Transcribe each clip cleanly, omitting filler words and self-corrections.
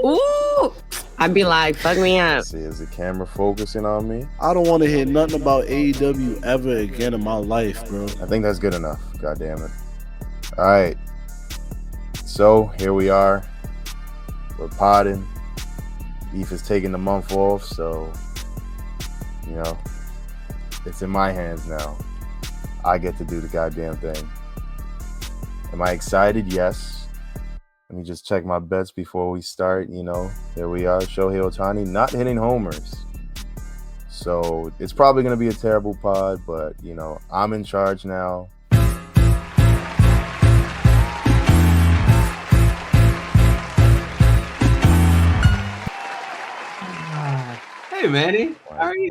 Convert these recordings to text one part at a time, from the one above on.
Ooh. I'd be like, fuck me up. See, is the camera focusing on me? I don't want to hear nothing about AEW ever again in my life, bro. I think that's good enough. God damn it. All right. So here we are. We're podding. Eve is taking the month off, so it's in my hands now. I get to do the goddamn thing. Am I excited? Yes. Let me just check my bets before we start. Here we are. Shohei Ohtani not hitting homers. So it's probably going to be a terrible pod, but, I'm in charge now. Hey, Manny. How are you?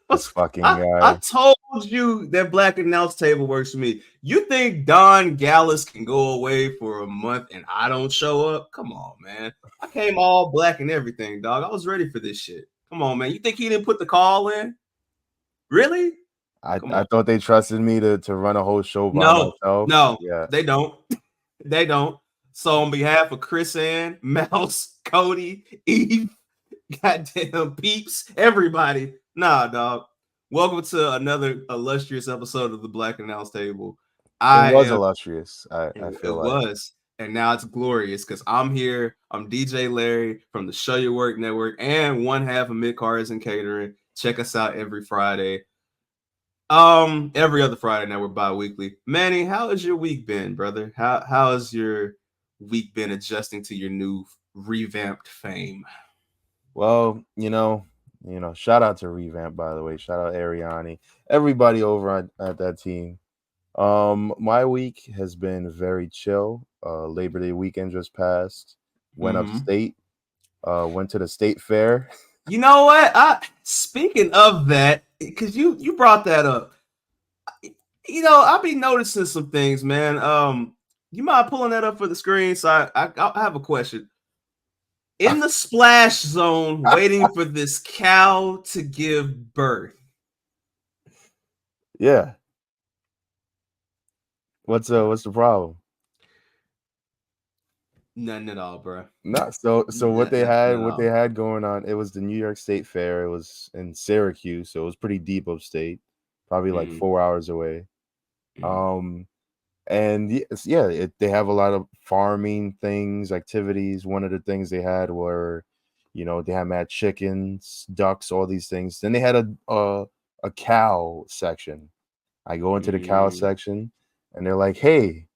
This fucking guy. I told you that Black Announce Table works for me. You think Don Gallus can go away for a month and I don't show up? Come on, man. I came all black and everything, dog. I was ready for this shit. Come on, man. You think he didn't put the call in? Really? I thought they trusted me to run a whole show by myself. No, they don't. They don't. So on behalf of Chris Ann, Mouse, Cody, Eve, goddamn Peeps, everybody. Nah, dog. Welcome to another illustrious episode of the Black Announce Table. It was illustrious. I feel like it was. And now it's glorious because I'm here. I'm DJ Larry from the Show Your Work Network and one half of Mid Cars and Catering. Check us out every Friday. Every other Friday now. We're bi-weekly. Manny, how has your week been, brother? How has your week been adjusting to your new revamped fame? Well, shout out to Revamp, by the way. Shout out Ariani. Everybody over at that team. My week has been very chill. Labor Day weekend just passed. Went upstate. Went to the state fair. You know what? Speaking of that, because you brought that up. I'll be noticing some things, man. You mind pulling that up for the screen? So I have a question. In the splash zone, waiting for this cow to give birth. Yeah. What's the problem? Nothing at all, bro. No, so what they had going on, it was the New York State Fair. It was in Syracuse, so it was pretty deep upstate, probably like 4 hours away. And they have a lot of farming things, activities. One of the things they had were, they had mad chickens, ducks, all these things. Then they had a cow section. I go into the cow section, and they're like, "Hey,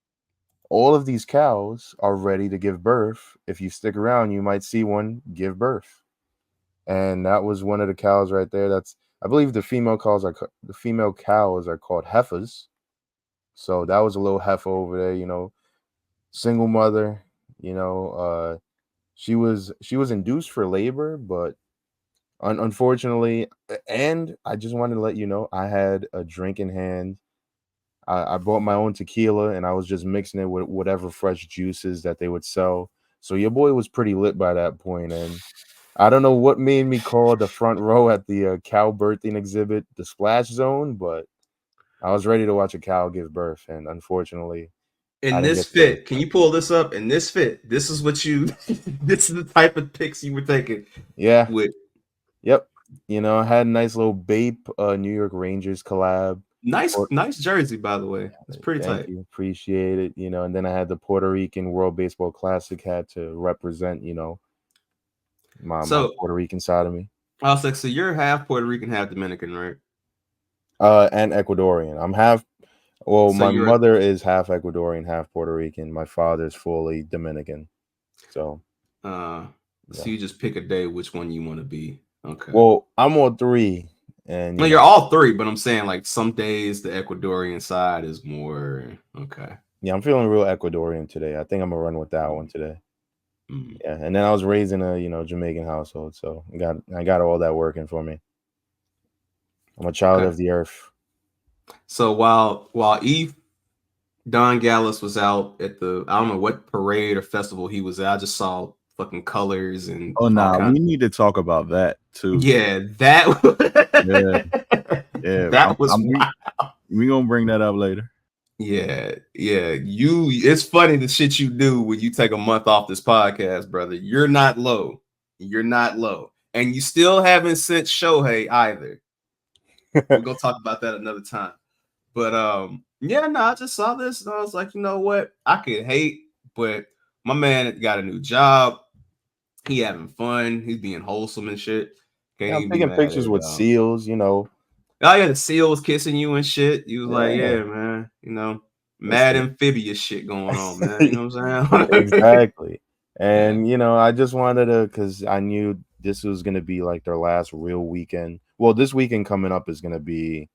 all of these cows are ready to give birth. If you stick around, you might see one give birth." And that was one of the cows right there. I believe the female cows are called heifers. So that was a little heifer over there, single mother, she was induced for labor, but unfortunately, and I just wanted to let you know, I had a drink in hand. I bought my own tequila and I was just mixing it with whatever fresh juices that they would sell. So your boy was pretty lit by that point. And I don't know what made me call the front row at the cow birthing exhibit the splash zone, but I was ready to watch a cow give birth. And unfortunately, in this fit, can you pull this up? In this fit, this is what this is the type of picks you were taking. Yeah. Yep. I had a nice little Bape New York Rangers collab. Nice jersey, by the way. It's pretty tight. You. Appreciate it. And then I had the Puerto Rican World Baseball Classic hat to represent, my Puerto Rican side of me. I was like, so you're half Puerto Rican, half Dominican, right? And Ecuadorian. I'm half. Well, my mother is half Ecuadorian, half Puerto Rican. My father's fully Dominican. So. So you just pick a day which one you want to be. Okay. Well, I'm all three. And you're all three, but I'm saying like some days the Ecuadorian side is more okay. Yeah, I'm feeling real Ecuadorian today. I think I'm gonna run with that one today. Yeah, and then I was raised in a Jamaican household, so I got all that working for me. I'm a child of the earth. So while Don Gallus was out at the I don't know what parade or festival he was at, I just saw fucking colors and we need to talk about that too. Yeah, that yeah. That was we gonna bring that up later. Yeah. It's funny the shit you do when you take a month off this podcast, brother. You're not low. And you still haven't sent Shohei either. We're gonna talk about that another time. But I just saw this and I was like, you know what? I could hate, but my man got a new job. He having fun. He's being wholesome and shit. Can't Yeah, I'm even be taking mad pictures at with dog. seals, you know. Oh yeah, the seal was kissing you and shit. You was like, Yeah. yeah, man. You know, mad amphibious shit going on, man. You know what I'm saying? Exactly. And Yeah. you know, I just wanted to, because I knew this was gonna be like their last real weekend. Well, this weekend coming up is gonna be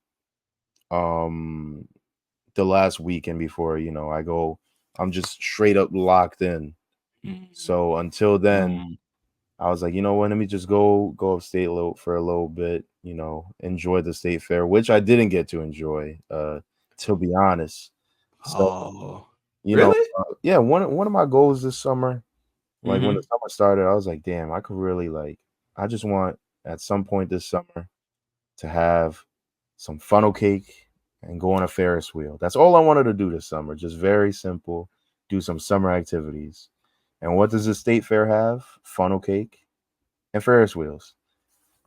the last weekend before, you know, I'm just straight up locked in. So until then, I was like, you know what, let me just go upstate for a little bit, you know, enjoy the state fair, which I didn't get to enjoy, to be honest. So, you know, Really? yeah, one of my goals this summer, like when the Mhm. summer started, I was like, damn, I could really I just want at some point this summer to have some funnel cake and go on a Ferris wheel. That's all I wanted to do this summer. Just very simple, do some summer activities. And what does the state fair have? Funnel cake and Ferris wheels.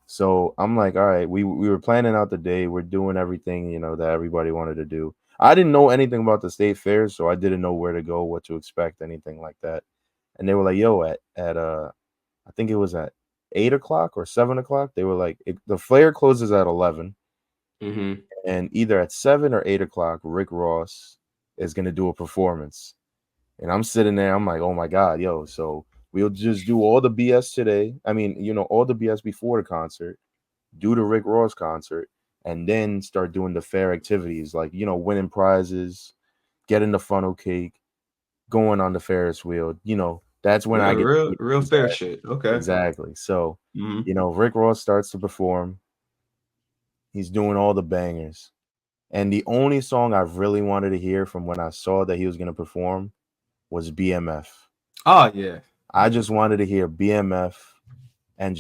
So I'm like, all right, we were planning out the day. We're doing everything, you know, that everybody wanted to do. I didn't know anything about the state fair, so I didn't know where to go, what to expect, anything like that. And they were like, yo, at I think it was at 8 o'clock or 7 o'clock. They were like, the fair closes at 11. Mhm. And either at 7 or 8 o'clock, Rick Ross is gonna do a performance. And I'm sitting there, I'm like, oh my God, yo, so we'll just do all the BS today. I mean, you know, all the BS before the concert, do the Rick Ross concert, and then start doing the fair activities like, you know, winning prizes, getting the funnel cake, going on the Ferris wheel. You know, that's when Yeah, I get real fair shit. Okay. exactly. So, Mhm. you know, Rick Ross starts to perform. He's doing all the bangers. And the only song I really wanted to hear from when I saw that he was going to perform was BMF. Oh yeah. I just wanted to hear BMF and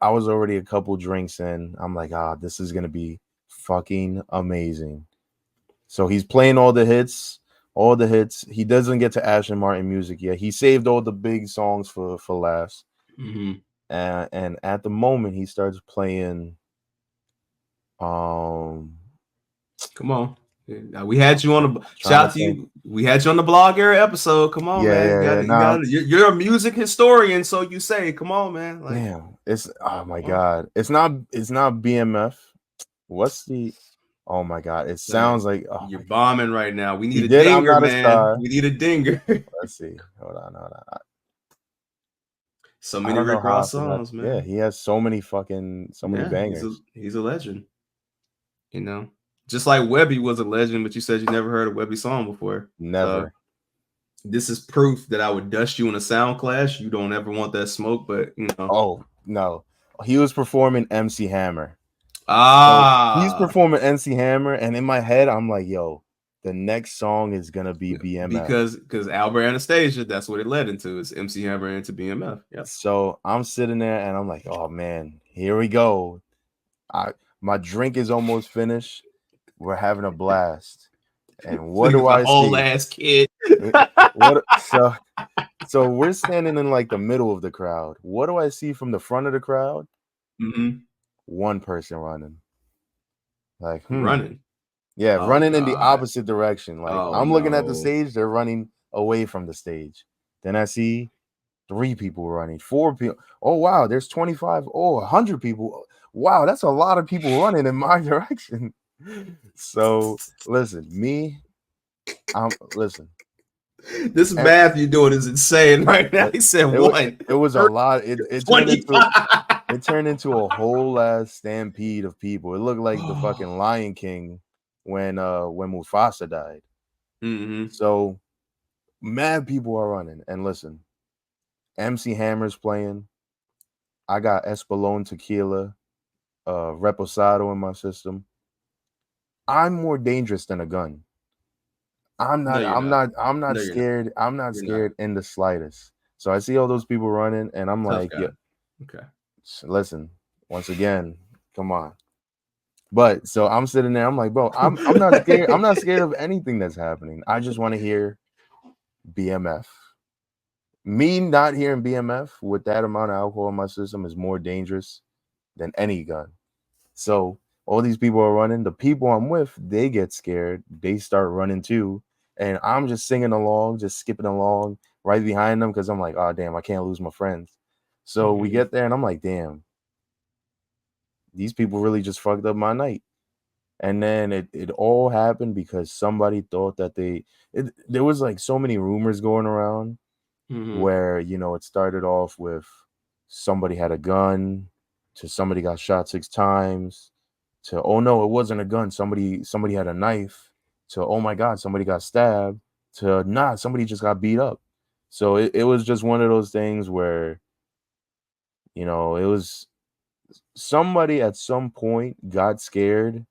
I was already a couple drinks in. I'm like, this is going to be fucking amazing. So he's playing all the hits. He doesn't get to Aston Martin music yet. He saved all the big songs for last. Mhm. And at the moment he starts playing Come on. Yeah, we had you on the trying shout to out to think. you. We had you on the blog era episode. Come on, man. Yeah. You Now, got you're a music historian, so you say, come on, man. Like, damn, it's oh my come on. God. It's not BMF. What's the oh my God. It Son, sounds like you're bombing right now. We he need a did I'm dinger, Not a man. Star. We need a dinger. Let's see. Hold on. So I many don't know Rick how I Ross forgot. songs, Yeah, man. he has so many Yeah, bangers. he's a legend. You know, just like Webby was a legend, but you said you never heard a Webby song before. So Never. this is proof that I would dust you in a sound clash. You don't ever want that smoke, but you know. Oh no. He was performing MC Hammer. So he's Ah, performing MC Hammer, and in my head, I'm like, yo, the next song is gonna be BMF. because Albert Anastasia, that's what it led into. It's MC Hammer into BMF. Yeah. So I'm sitting there and I'm like, oh man, here we go. My drink is almost finished. We're having a blast. And what Nigga's do a I whole see? ass kid. What so we're standing in like the middle of the crowd. What do I see from the front of the crowd? Mm-hmm. One person running. Like, Running. Yeah, Oh running in the God. opposite direction. Like Oh I'm looking at the no. stage, they're running away from the stage. Then I see 3 people running, 4 people. Oh wow, there's 25. Oh, 100 people. Wow, that's a lot of people running in my direction. So listen, listen. This And math you're doing is insane right now. He said one. it was a lot. It turned into 25. a whole ass stampede of people. It looked like the fucking Lion King when Mufasa died. Mm-hmm. So mad people are running. And listen, MC Hammer's playing. I got Espolón tequila, Reposado in my system. I'm more dangerous than a gun. I'm No, not. you're I'm not. not. I'm not No, you're not. scared. I'm not You're not. scared in the slightest. So I see all those people running, and I'm Tough like, guy. yeah. Okay. Listen, once again, come on. But so I'm sitting there. I'm like, bro, I'm not scared. I'm not scared of anything that's happening. I just want to hear BMF. Me not hearing BMF with that amount of alcohol in my system is more dangerous than any gun. So all these people are running. The people I'm with, they get scared. They start running too. And I'm just singing along, just skipping along right behind them because I'm like, oh, damn, I can't lose my friends. So we get there and I'm like, damn, these people really just fucked up my night. And then it all happened because somebody thought that there was like so many rumors going around where, you know, it started off with somebody had a gun to somebody got shot 6 times to, oh no, it wasn't a gun. Somebody had a knife to, oh my God, somebody got stabbed to, nah, somebody just got beat up. So it was just one of those things where, you know, it was somebody at some point got scared,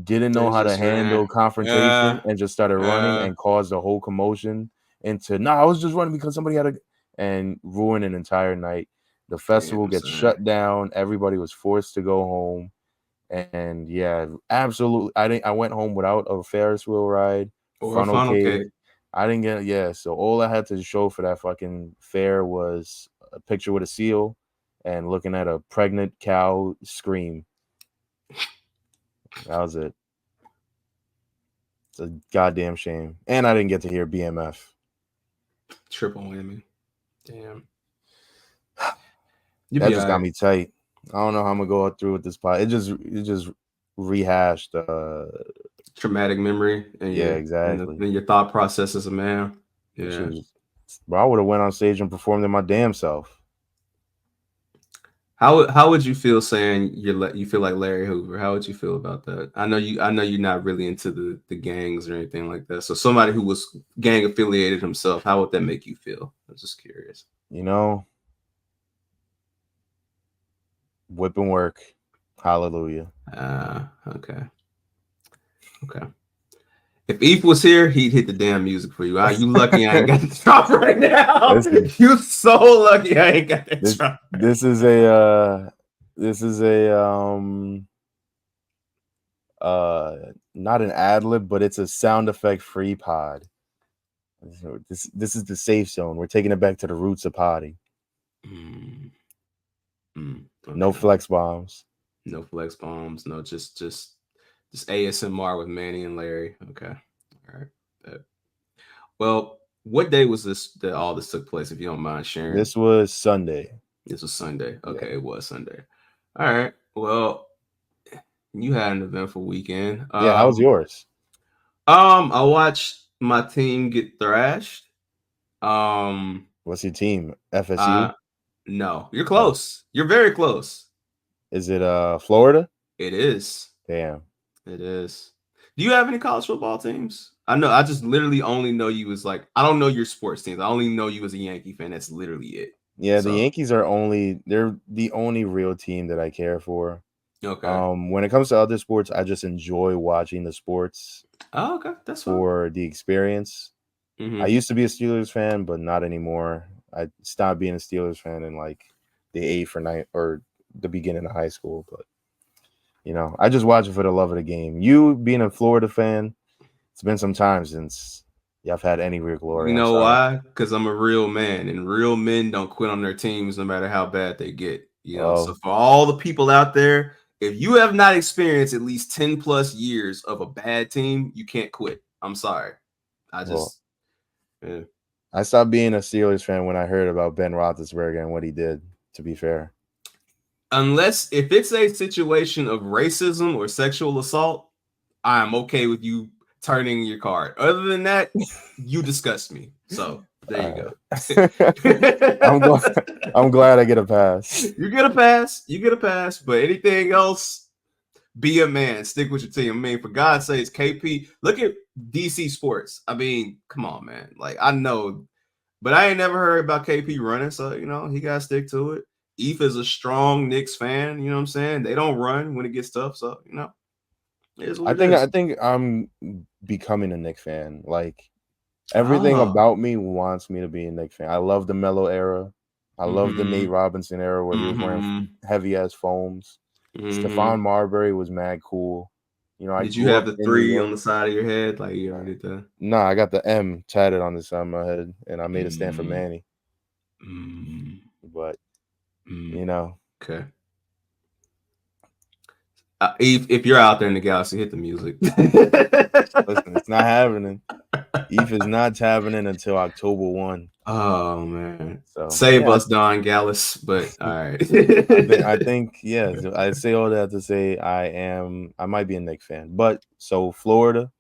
didn't know how to handle confrontation and just started running and caused a whole commotion into, nah, I was just running because somebody had and ruined an entire night. The festival gets shut down. Everybody was forced to go home. And yeah, absolutely. I went home without a Ferris wheel ride or a funnel cake. I didn't get so all I had to show for that fucking fair was a picture with a seal and looking at a pregnant cow scream. That was it. It's a goddamn shame. And I didn't get to hear BMF. Triple whammy. Damn. That just got me tight. I don't know how I'm gonna go through with this pot. It just rehashed traumatic memory and exactly. And your thought process as a man. Yeah. Bro, I would have went on stage and performed in my damn self. How would you feel saying you feel like Larry Hoover? How would you feel about that? I know you're not really into the gangs or anything like that. So somebody who was gang affiliated himself, how would that make you feel? I'm just curious. You know, whip and work. Hallelujah. Okay. If Eve was here, he'd hit the damn music for you. You lucky I ain't got the drop right now. Listen, you so lucky I ain't got that drop. This is a not an ad lib, but it's a sound effect free pod. This is the safe zone. We're taking it back to the roots of potty. Okay. No flex bombs. No flex bombs. No, just ASMR with Manny and Larry. Okay. All right. Well, what day was this that all this took place, if you don't mind sharing? This was Sunday. This was Sunday. Okay, yeah. It was Sunday. All right. Well, you had an eventful weekend. Yeah, how was yours? I watched my team get thrashed. What's your team? FSU? No, you're close. You're very close. Is it Florida? It is. Damn. It is. Do you have any college football teams? I know. I just literally only know you as like, I don't know your sports teams. I only know you as a Yankee fan. That's literally it. Yeah, so. The Yankees they're the only real team that I care for. Okay. When it comes to other sports, I just enjoy watching the sports. Oh, okay. That's for the experience. Mm-hmm. I used to be a Steelers fan, but not anymore. I stopped being a Steelers fan in like the 8th or 9th or the beginning of high school. But you know, I just watch it for the love of the game. You being a Florida fan, it's been some time since y'all had any real glory. You know why? Because I'm a real man, and real men don't quit on their teams no matter how bad they get. You know, so for all the people out there, if you have not experienced at least 10 plus years of a bad team, you can't quit. I'm sorry. I stopped being a Steelers fan when I heard about Ben Roethlisberger and what he did, to be fair. Unless if it's a situation of racism or sexual assault, I'm okay with you turning your card. Other than that, you disgust me. So there you go. I'm glad I get a pass. You get a pass. You get a pass. But anything else, be a man. Stick with your team. I mean, for God's sakes, KP, look at DC Sports. I mean, come on, man. Like, I know, but I ain't never heard about KP running. So, you know, he got to stick to it. Eve is a strong Knicks fan. You know what I'm saying? They don't run when it gets tough. So, you know, I think I'm becoming a Knicks fan. Like, everything about me wants me to be a Knicks fan. I love the Melo era. I love the Nate Robinson era where he was wearing heavy ass foams. Stephon Marbury was mad cool. You know, did you have the 3 on the side of your head? Like you already did that? No, I got the M tatted on the side of my head, and I made it stand for Manny. But you know, okay. If you're out there in the galaxy, hit the music. Listen, it's not happening. ETH is not happening until October 1. Oh man! So save us, Don Gallus. But all right, I think yeah. I say all that to say I might be a Knicks fan, but so Florida,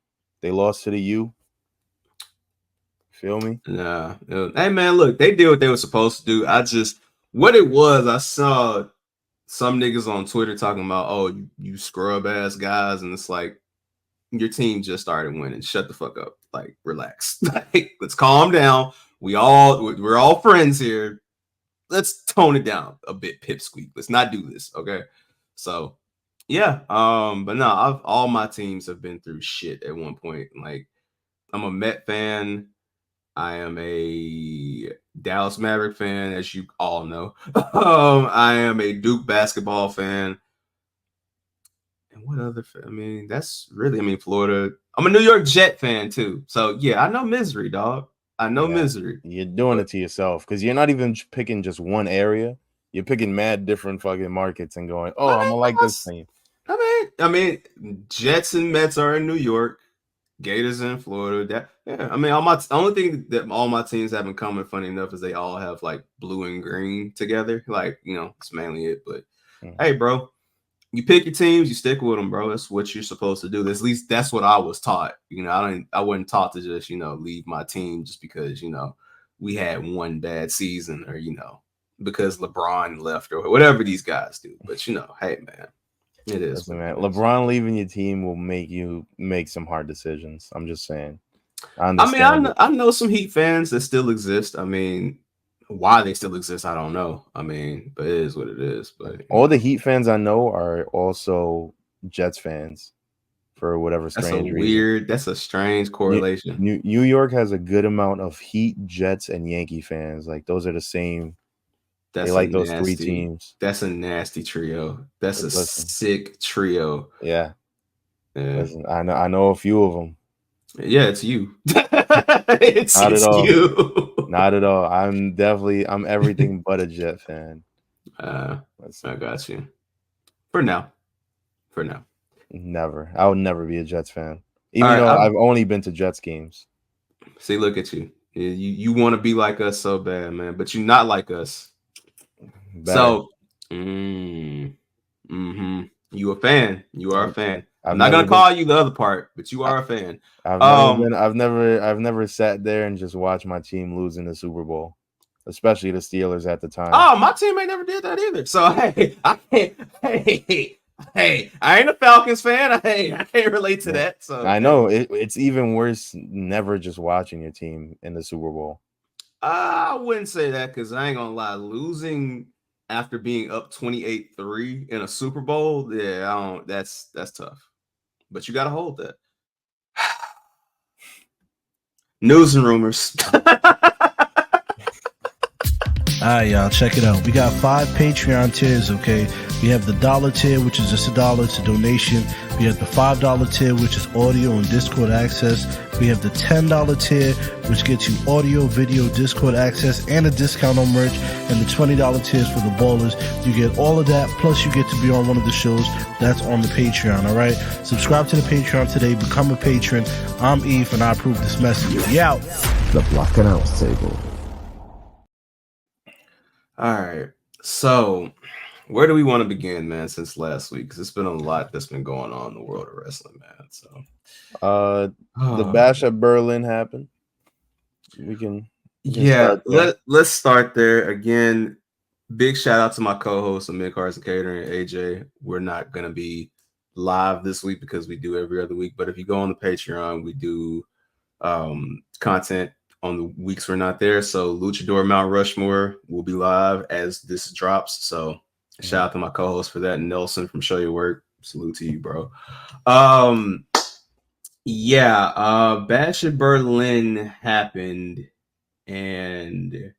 they lost to the U. Feel me? Nah. Hey man, look, they did what they were supposed to do. What it was, I saw some niggas on Twitter talking about, oh, you scrub ass guys, and it's like your team just started winning. Shut the fuck up. Like, relax. Like, let's calm down. We're all friends here. Let's tone it down a bit, pipsqueak. Let's not do this, okay? So, yeah. But no, all my teams have been through shit at one point. Like, I'm a Met fan. I am a Dallas Maverick fan, as you all know. I am a Duke basketball fan. And what other? I mean, that's really. I mean, Florida. I'm a New York Jet fan too. So yeah, I know misery, dog. I know misery. You're doing it to yourself because you're not even picking just one area. You're picking mad different fucking markets and going, oh, I'm gonna like this team. I mean, Jets and Mets are in New York. Gators in Florida. I mean, only thing that all my teams have in common, funny enough, is they all have like blue and green together. Like, you know, it's mainly it. But hey, bro, you pick your teams, you stick with them, bro. That's what you're supposed to do. At least that's what I was taught. You know, I wasn't taught to just, you know, leave my team just because, you know, we had one bad season or, you know, because LeBron left or whatever these guys do. But, you know, hey, man. It is. Listen, man. LeBron leaving your team will make you make some hard decisions. I'm just saying. I know some Heat fans that still exist. I mean, why they still exist, I don't know. I mean, but it is what it is. But all the Heat fans I know are also Jets fans for whatever strange reason. That's a strange correlation. New York has a good amount of Heat, Jets, and Yankee fans. Like those are the same. They like those 3 teams. That's a nasty trio. That's a sick trio. Yeah. Listen, I know a few of them. Yeah, it's you. it's Not at all. You. Not at all. I'm everything but a Jet fan. I got you. For now. Never. I would never be a Jets fan. Even though I've only been to Jets games. See, look at you. You want to be like us so bad, man, but you're not like us. Bad. So, you a fan. You are a fan. I'm not gonna call you the other part, but you are a fan. I've never sat there and just watched my team lose in the Super Bowl, especially the Steelers at the time. Oh, my teammate never did that either. So hey, I ain't a Falcons fan. I can't relate to that. So I know it's even worse never just watching your team in the Super Bowl. I wouldn't say that because I ain't gonna lie, losing after being up 28-3 in a Super Bowl, that's tough. But you gotta hold that. News and rumors. All right, y'all, check it out. We got 5 Patreon tiers, okay? We have the $1 tier, which is just $1. It's a donation. We have the $5 tier, which is audio and Discord access. We have the $10 tier, which gets you audio, video, Discord access, and a discount on merch. And the $20 tiers for the ballers. You get all of that, plus you get to be on one of the shows that's on the Patreon, all right? Subscribe to the Patreon today. Become a patron. I'm Eve, and I approve this message. We out. The Block and Out table. All right. So, where do we want to begin, man, since last week? Because it's been a lot that's been going on in the world of wrestling, man. So, the Bash at Berlin happened. Let's start there. Again, big shout out to my co-host of Mid-Cars and Catering, AJ. We're not going to be live this week because we do every other week. But if you go on the Patreon, we do content on the weeks we're not there. So Luchador Mount Rushmore will be live as this drops. So shout out to my co-host for that, Nelson from Show Your Work. Salute to you, bro. Bash at Berlin happened, and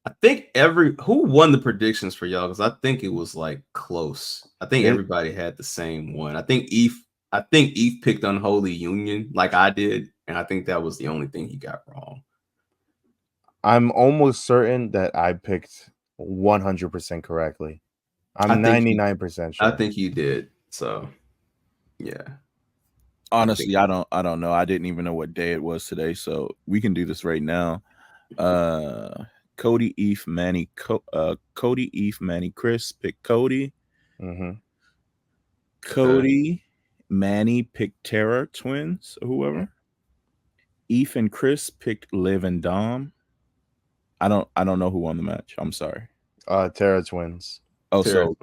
I think who won the predictions for y'all? Because I think it was like close. I think everybody had the same one. I think Eve picked Unholy Union like I did, and I think that was the only thing he got wrong. I'm almost certain that I picked 100% correctly. I'm 99% sure. I think you did. So, yeah. Honestly, I don't know. I didn't even know what day it was today, so we can do this right now. Cody, Eve, Manny, Cody, Eve, Manny, Chris picked Cody. Mm-hmm. Cody, Manny picked Terror Twins or whoever. Eve and Chris picked Liv and Dom. I don't know who won the match. I'm sorry. Terra Twins. Oh, so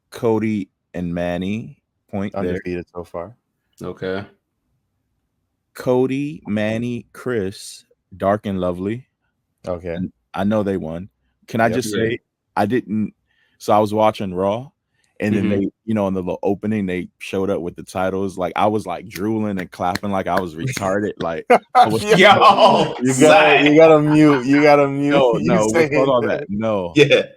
Cody and Manny point undefeated there. So far. Okay. Cody, Manny, Chris, Dark and Lovely. Okay. And I know they won. Can I just say I didn't? So I was watching Raw, and then they, in the little opening, they showed up with the titles. Like I was like drooling and clapping like I was retarded. Like I was, you gotta mute. You gotta mute. No, hold on that. No,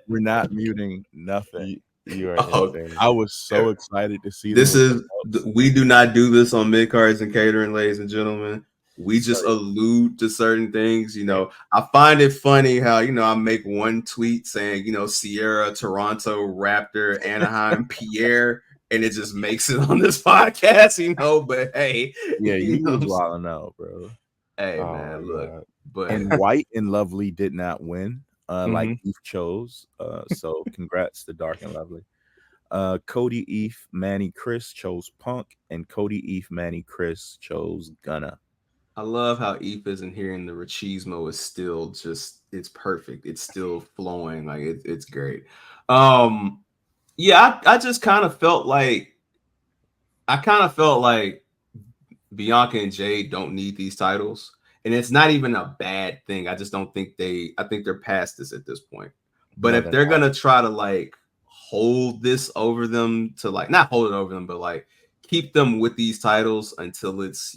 we're not muting nothing. You are insane. I was so excited to see this. We do not do this on Mid Cards and Catering, ladies and gentlemen. We just allude to certain things. I find it funny how, I make one tweet saying, Sierra, Toronto, Raptor, Anaheim, Pierre, and it just makes it on this podcast, but hey. Yeah, you was wilding out, bro. Hey, man, look. God. But and White and Lovely did not win. Like Eve chose. So congrats to Dark and Lovely. Cody, Eve, Manny, Chris chose Punk, and Cody, Eve, Manny, Chris chose Gunna. I love how Eve isn't here, and the Machismo is still it's perfect. It's still flowing. Like it's great. Yeah, I just kind of felt like Bianca and Jade don't need these titles. And it's not even a bad thing. I just don't think I think they're past this at this point. But if they're gonna try to hold this over them to not hold it over them, but keep them with these titles until it's,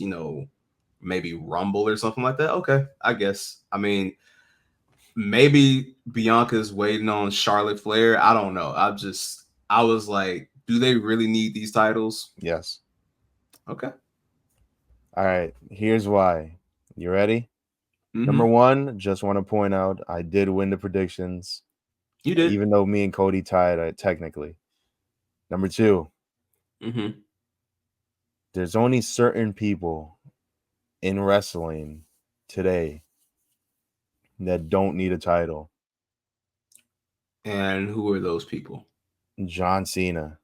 maybe Rumble or something like that. Okay, I guess. I mean, maybe Bianca's waiting on Charlotte Flair. I don't know. I was like, do they really need these titles? Yes. Okay. All right. Here's why. You ready? Number one, just want to point out, I did win the predictions. You did. Even though me and Cody tied technically. Number two, there's only certain people in wrestling today that don't need a title. And who are those people? John Cena,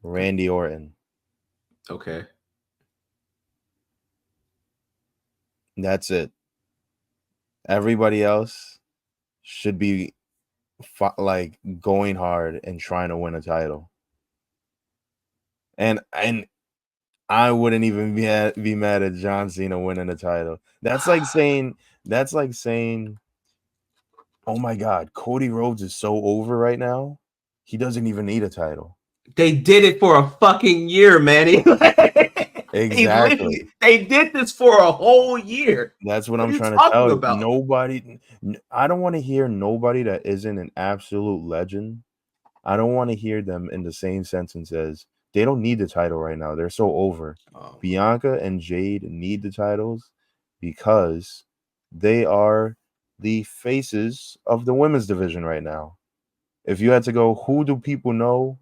Randy Orton. Okay. That's it. Everybody else should be going hard and trying to win a title. And I wouldn't even be mad at John Cena winning a title. That's like saying, oh my God, Cody Rhodes is so over right now. He doesn't even need a title. They did it for a fucking year, Manny. Exactly. They did this for a whole year. That's what I'm trying to tell you. Nobody, I don't want to hear nobody that isn't an absolute legend. I don't want to hear them in the same sentence as they don't need the title right now. They're so over. Bianca and Jade need the titles because they are the faces of the women's division right now. If you had to go, who do people know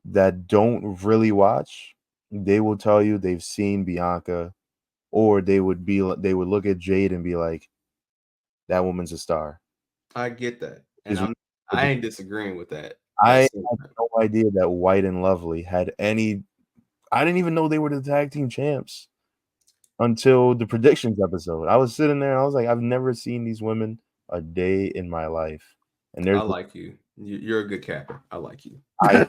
that don't really watch? They will tell you they've seen Bianca, or they would look at Jade and be like, that woman's a star. I get that. And I ain't disagreeing with that. I had no idea that White and Lovely had any. I didn't even know they were the tag team champs until the predictions episode. I was sitting there and I was like, I've never seen these women a day in my life. And I like you. You're a good capper. I like you. I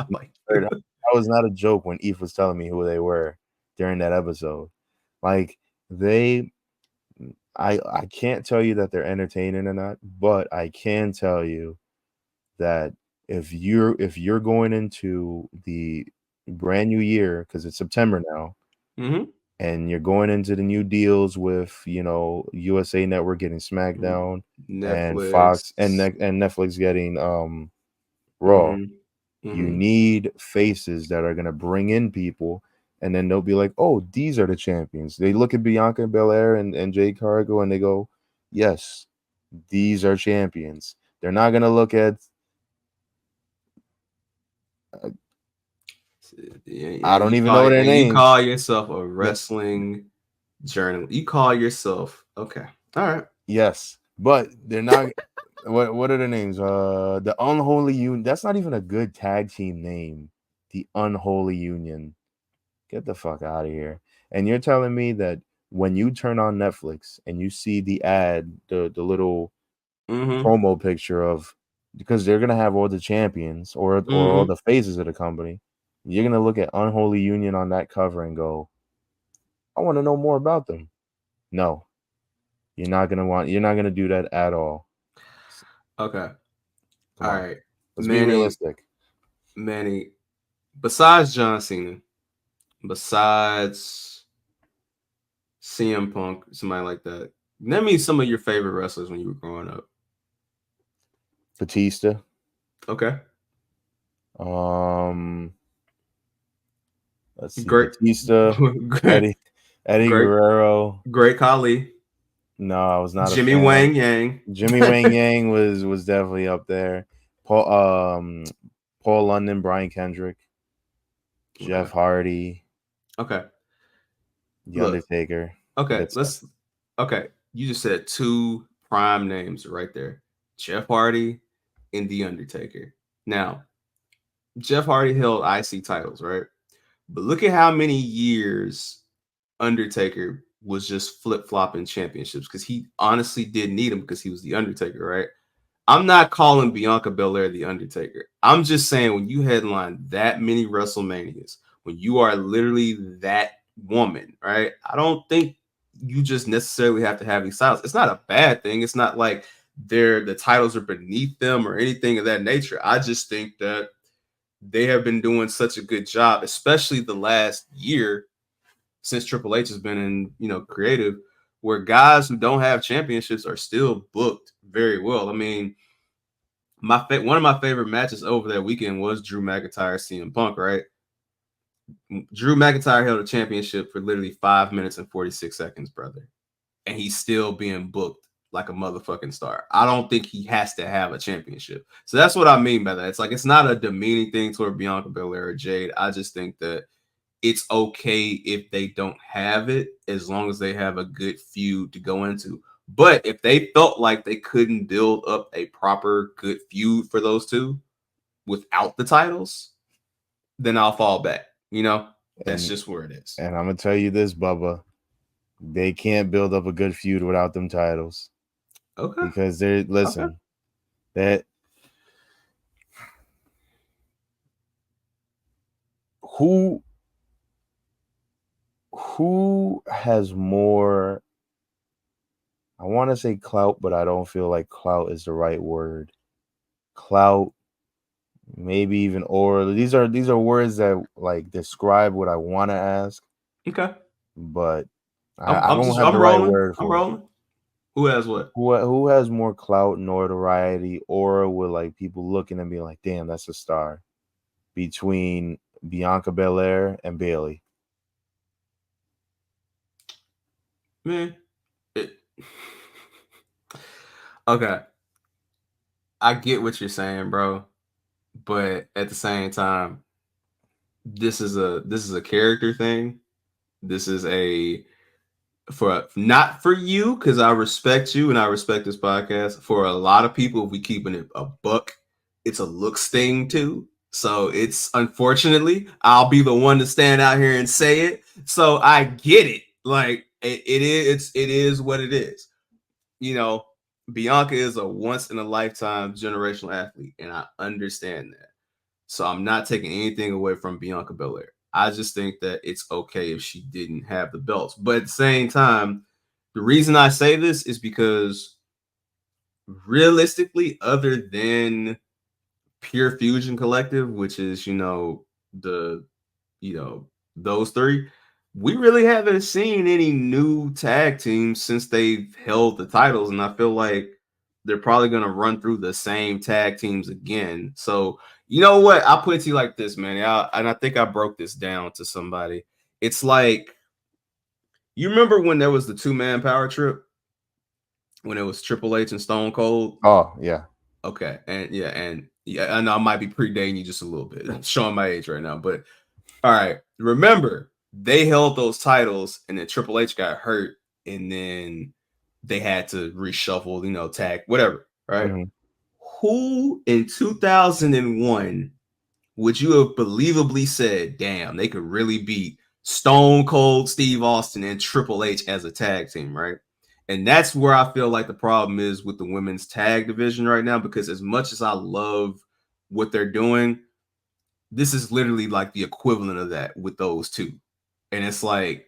like you. That was not a joke when Eve was telling me who they were during that episode. Like I can't tell you that they're entertaining or not, but I can tell you that if you're going into the brand new year, because it's September now, and you're going into the new deals with USA Network getting SmackDown, and Netflix Fox and Netflix getting Raw. Mhm. You Mhm. need faces that are gonna bring in people, and then they'll be like, "Oh, these are the champions." They look at Bianca Belair and Jade Cargill, and they go, "Yes, these are champions." They're not gonna look at I don't even know their You names. call yourself a wrestling journalist. You call yourself okay. All right. Yes, but they're not. What are the names? The Unholy Union. That's not even a good tag team name. The Unholy Union. Get the fuck out of here. And you're telling me that when you turn on Netflix and you see the ad, the little Mm-hmm. promo picture of, because they're gonna have all the champions or all the faces of the company, you're gonna look at Unholy Union on that cover and go, I want to know more about them. No, you're not gonna do that at all. Okay. Come All on. right. Let's be realistic. Manny, besides John Cena, besides CM Punk, somebody like that, name me some of your favorite wrestlers when you were growing up. Batista. Okay. Let's see. Great. Batista, Eddie Great. Guerrero. Great Khali. No, I was not Jimmy a fan Wang of Yang. Jimmy Wang Yang was definitely up there. Paul London, Brian Kendrick, Jeff Hardy, Okay. The Look. Undertaker. Okay. Okay. You just said two prime names right there. Jeff Hardy and The Undertaker. Now, Jeff Hardy held IC titles, right? But look at how many years Undertaker was just flip-flopping championships because he honestly didn't need him because he was the Undertaker, right? I'm not calling Bianca Belair the Undertaker. I'm just saying when you headline that many WrestleManias, when you are literally that woman, right? I don't think you just necessarily have to have these titles. It's not a bad thing. It's not like the titles are beneath them or anything of that nature. I just think that they have been doing such a good job, especially the last year since Triple H has been in, creative, where guys who don't have championships are still booked very well. I mean, one of my favorite matches over that weekend was Drew McIntyre CM Punk, right? Drew McIntyre held a championship for literally 5 minutes and 46 seconds, brother. And he's still being booked like a motherfucking star. I don't think he has to have a championship. So that's what I mean by that. It's like it's not a demeaning thing toward Bianca Belair or Jade. I just think that it's okay if they don't have it as long as they have a good feud to go into. But if they felt like they couldn't build up a proper good feud for those two without the titles, then I'll fall back. That's just where it is. And I'm gonna tell you this, Bubba. They can't build up a good feud without them titles. Okay. Because that who has more, I want to say clout, but I don't feel like clout is the right word. Clout, maybe even aura. These are words that like describe what I want to ask. Okay. But I'm don't have the right word for I'm rolling. Who has what? Who has more clout, notoriety, aura with like people looking and being like, damn, that's a star, between Bianca Belair and Bayley? Man. Okay. I get what you're saying, bro. But at the same time, this is a character thing. This is not for you, because I respect you and I respect this podcast. For a lot of people, if we keeping it a buck, it's a looks thing too. So it's, unfortunately, I'll be the one to stand out here and say it. So I get it. Like it is what it is. Bianca is a once in a lifetime generational athlete, and I understand that. So I'm not taking anything away from Bianca Belair. I just think that it's okay if she didn't have the belts. But at the same time, the reason I say this is because realistically, other than Pure Fusion Collective, which is, those three, we really haven't seen any new tag teams since they've held the titles. And I feel like they're probably going to run through the same tag teams again. So, you know what? I'll put it to you like this, man. And I think I broke this down to somebody. It's like, you remember when there was the 2-man power trip? When it was Triple H and Stone Cold? Oh, yeah. Okay. And I know I might be predating you just a little bit. I'm showing my age right now. But, all right. Remember, they held those titles, and then Triple H got hurt, and then they had to reshuffle, tag, whatever, right? Mm-hmm. Who in 2001 would you have believably said, damn, they could really beat Stone Cold Steve Austin and Triple H as a tag team, right? And that's where I feel like the problem is with the women's tag division right now, because as much as I love what they're doing, this is literally like the equivalent of that with those two. And it's like,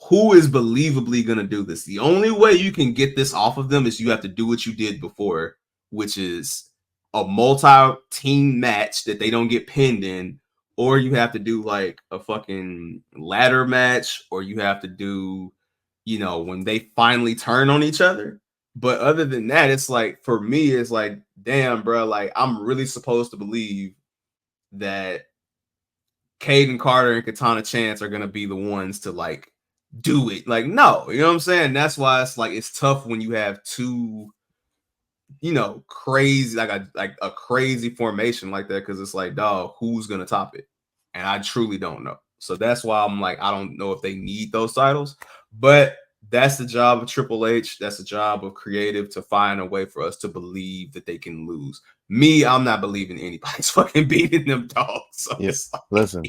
who is believably going to do this? The only way you can get this off of them is you have to do what you did before, which is a multi-team match that they don't get pinned in, or you have to do like a fucking ladder match, or you have to do, when they finally turn on each other. But other than that, it's like, for me, it's like, damn, bro, like I'm really supposed to believe that Caden Carter and Katana Chance are going to be the ones to like do it. Like, no, you know what I'm saying? That's why it's like, it's tough when you have two, crazy, like a crazy formation like that. Cause it's like, dog, who's going to top it? And I truly don't know. So that's why I'm like, I don't know if they need those titles, but that's the job of Triple H. That's the job of creative, to find a way for us to believe that they can lose. Me, I'm not believing anybody's fucking beating them dogs. So Yes. like, Listen,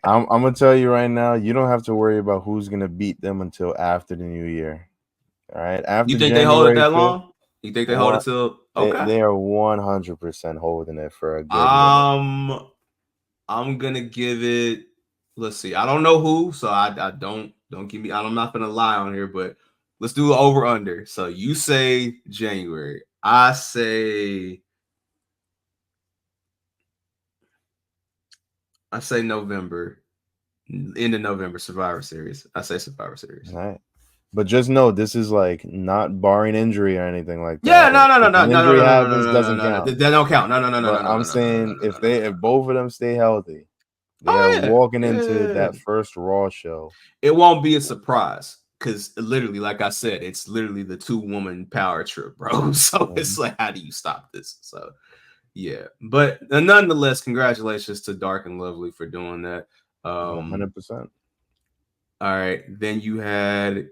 I'm gonna tell you right now, you don't have to worry about who's gonna beat them until after the new year. All right. After you think January they hold it that 5th, long? You think they hold it till okay? They are 100% holding it for a good minute. I'm gonna give it. Let's see. I don't know who, so I don't give me. I'm not gonna lie on here, but let's do an over under. So you say January. I say November. End of November, Survivor Series. I say Survivor Series. All right. But just know, this is like not barring injury or anything like that. Yeah, no. Injury happens, doesn't count. That don't count. No. I'm saying if both of them stay healthy, they are walking into that first Raw show. It won't be a surprise, because literally, like I said, it's literally the 2-woman power trip, bro. So it's like, how do you stop this? So yeah, but nonetheless, congratulations to Dark and Lovely for doing that. 100%. All right, then you had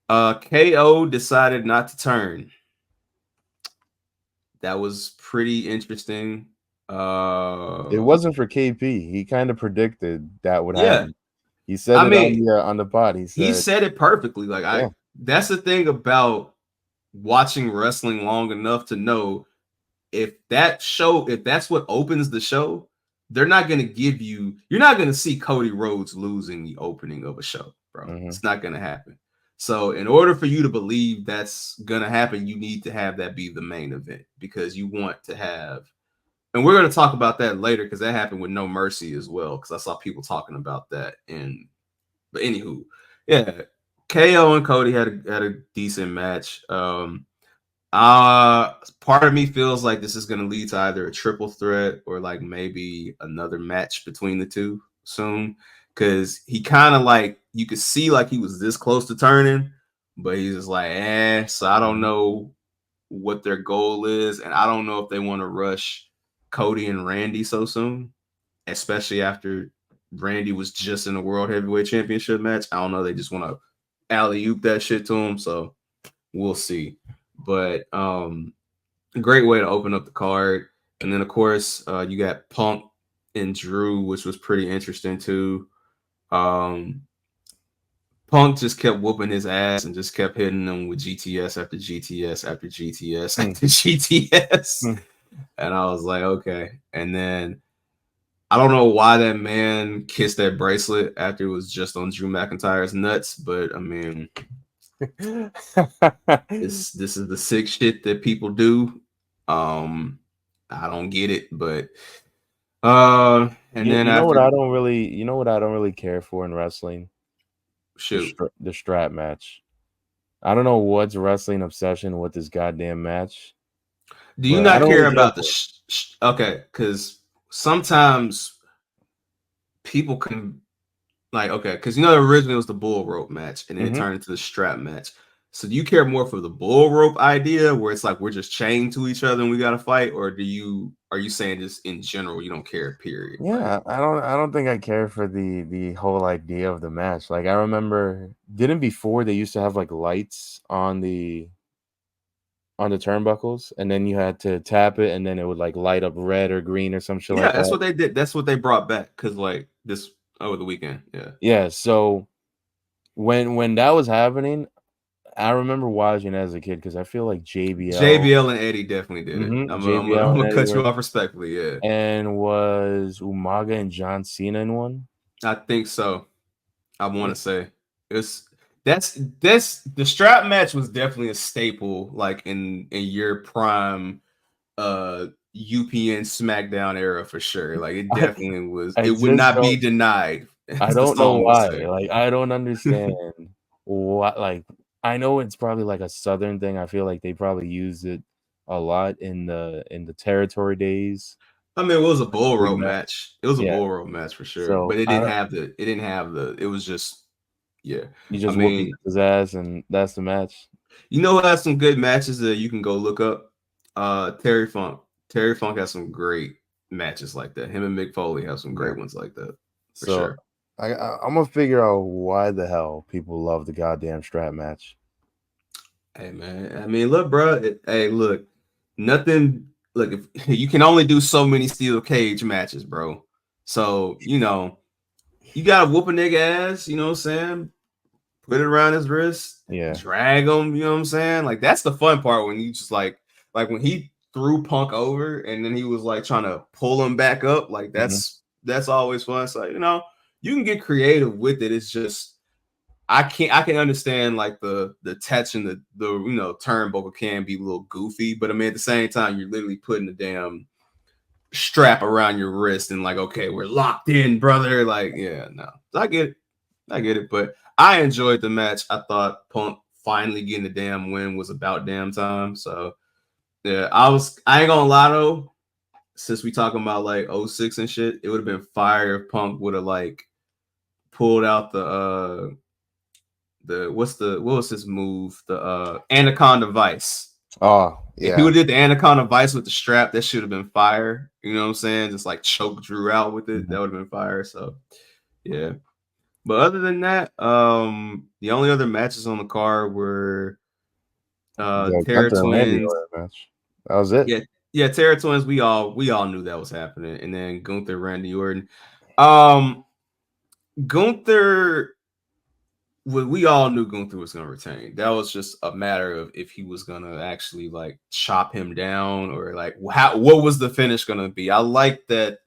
KO decided not to turn. That was pretty interesting. It wasn't for KP. He kind of predicted that would happen. He said on the pod. He said it perfectly. Like, that's the thing about watching wrestling long enough to know, if that's what opens the show, they're not going to give you, you're not going to see Cody Rhodes losing the opening of a show, bro. Mm-hmm. It's not going to happen. So in order for you to believe that's going to happen, you need to have that be the main event, because you want to have, and we're going to talk about that later, because that happened with No Mercy as well, because I saw people talking about that. But anywho, yeah, KO and Cody had a decent match. Part of me feels like this is going to lead to either a triple threat or like maybe another match between the two soon, because he kind of, like, you could see like he was this close to turning, but he's just like, so I don't know what their goal is, and I don't know if they want to rush Cody and Randy so soon, especially after Randy was just in a World Heavyweight Championship match. I don't know, they just want to alley-oop that shit to him, so we'll see. But a great way to open up the card. And then, of course, you got Punk and Drew, which was pretty interesting too. Punk just kept whooping his ass and just kept hitting them with GTS after GTS after GTS after GTS. And I was like, okay. And then I don't know why that man kissed that bracelet after it was just on Drew McIntyre's nuts, but I mean, this is the sick shit that people do. I don't get it, but and then you know what I don't really care for in wrestling? Shoot, the strap match. I don't know what's wrestling obsession with this goddamn match, Do you But I not don't care really care about the for okay? Because sometimes people can like because originally it was the bull rope match and then it Mhm. turned into the strap match. So do you care more for the bull rope idea where it's like we're just chained to each other and we got to fight, or are you saying just in general you don't care? Period. Yeah, I don't think I care for the whole idea of the match. Like I remember, didn't before they used to have like lights on the turnbuckles, and then you had to tap it, and then it would like light up red or green or some shit Yeah, like that's that. what they did. That's what they brought back because like this over the weekend. Yeah. Yeah, so when that was happening, I remember watching as a kid because I feel like JBL, JBL and Eddie definitely did it. I'm JBL and gonna Eddie cut you were, off respectfully. Yeah, and was Umaga and John Cena in one? I think so. I want Yeah. to say it's that's the strap match was definitely a staple like in your prime UPN SmackDown era for sure. Like it definitely was. I It would just not be don't. denied. I As the don't know song would why. say. Like I don't understand what. Like I know it's probably like a Southern thing. I feel like they probably used it a lot in the territory days. I mean, it was a bull Big rope match. match. It was a Yeah. bull rope match for sure. So But it I didn't don't. have the. It didn't have the. It was just. Yeah. You I just whoop mean, his ass, and that's the match. you know who has some good matches that you can go look up? Terry Funk. Terry Funk has some great matches like that. Him and Mick Foley have some great ones like that. For So sure. I'm gonna figure out why the hell people love the goddamn strap match. Hey man. I mean, look, bro. Hey, look. Nothing. Look, if you can only do so many steel cage matches, bro. So, you gotta whoop a nigga ass, you know what I'm saying? Put it around his wrist, Yeah. drag him, you know what I'm saying? Like that's the fun part when you just like when he threw Punk over and then he was like trying to pull him back up, like that's always fun. So, you can get creative with it. It's just I can understand like the touch and the turnbuckle can be a little goofy, but I mean at the same time you're literally putting the damn strap around your wrist and like, okay, we're locked in, brother. Like, yeah, no, I get it, but I enjoyed the match. I thought Punk finally getting the damn win was about damn time. So yeah, I ain't gonna lie though, since we talking about like 06 and shit, it would have been fire if Punk would have like pulled out the what was his move? The Anaconda Vice. Oh, If yeah. he would have did the Anaconda Vice with the strap, that should have been fire. You know what I'm saying? Just like choke Drew out with it. That would have been fire. So yeah. But other than that, the only other matches on the card were The Terra Gunther and Randy Twins. Orton match. That was it. Yeah, Terra Twins. We all knew that was happening. And then Gunther, Randy Orton. Gunther. We all knew Gunther was going to retain. That was just a matter of if he was going to actually like chop him down or like what was the finish going to be. I like that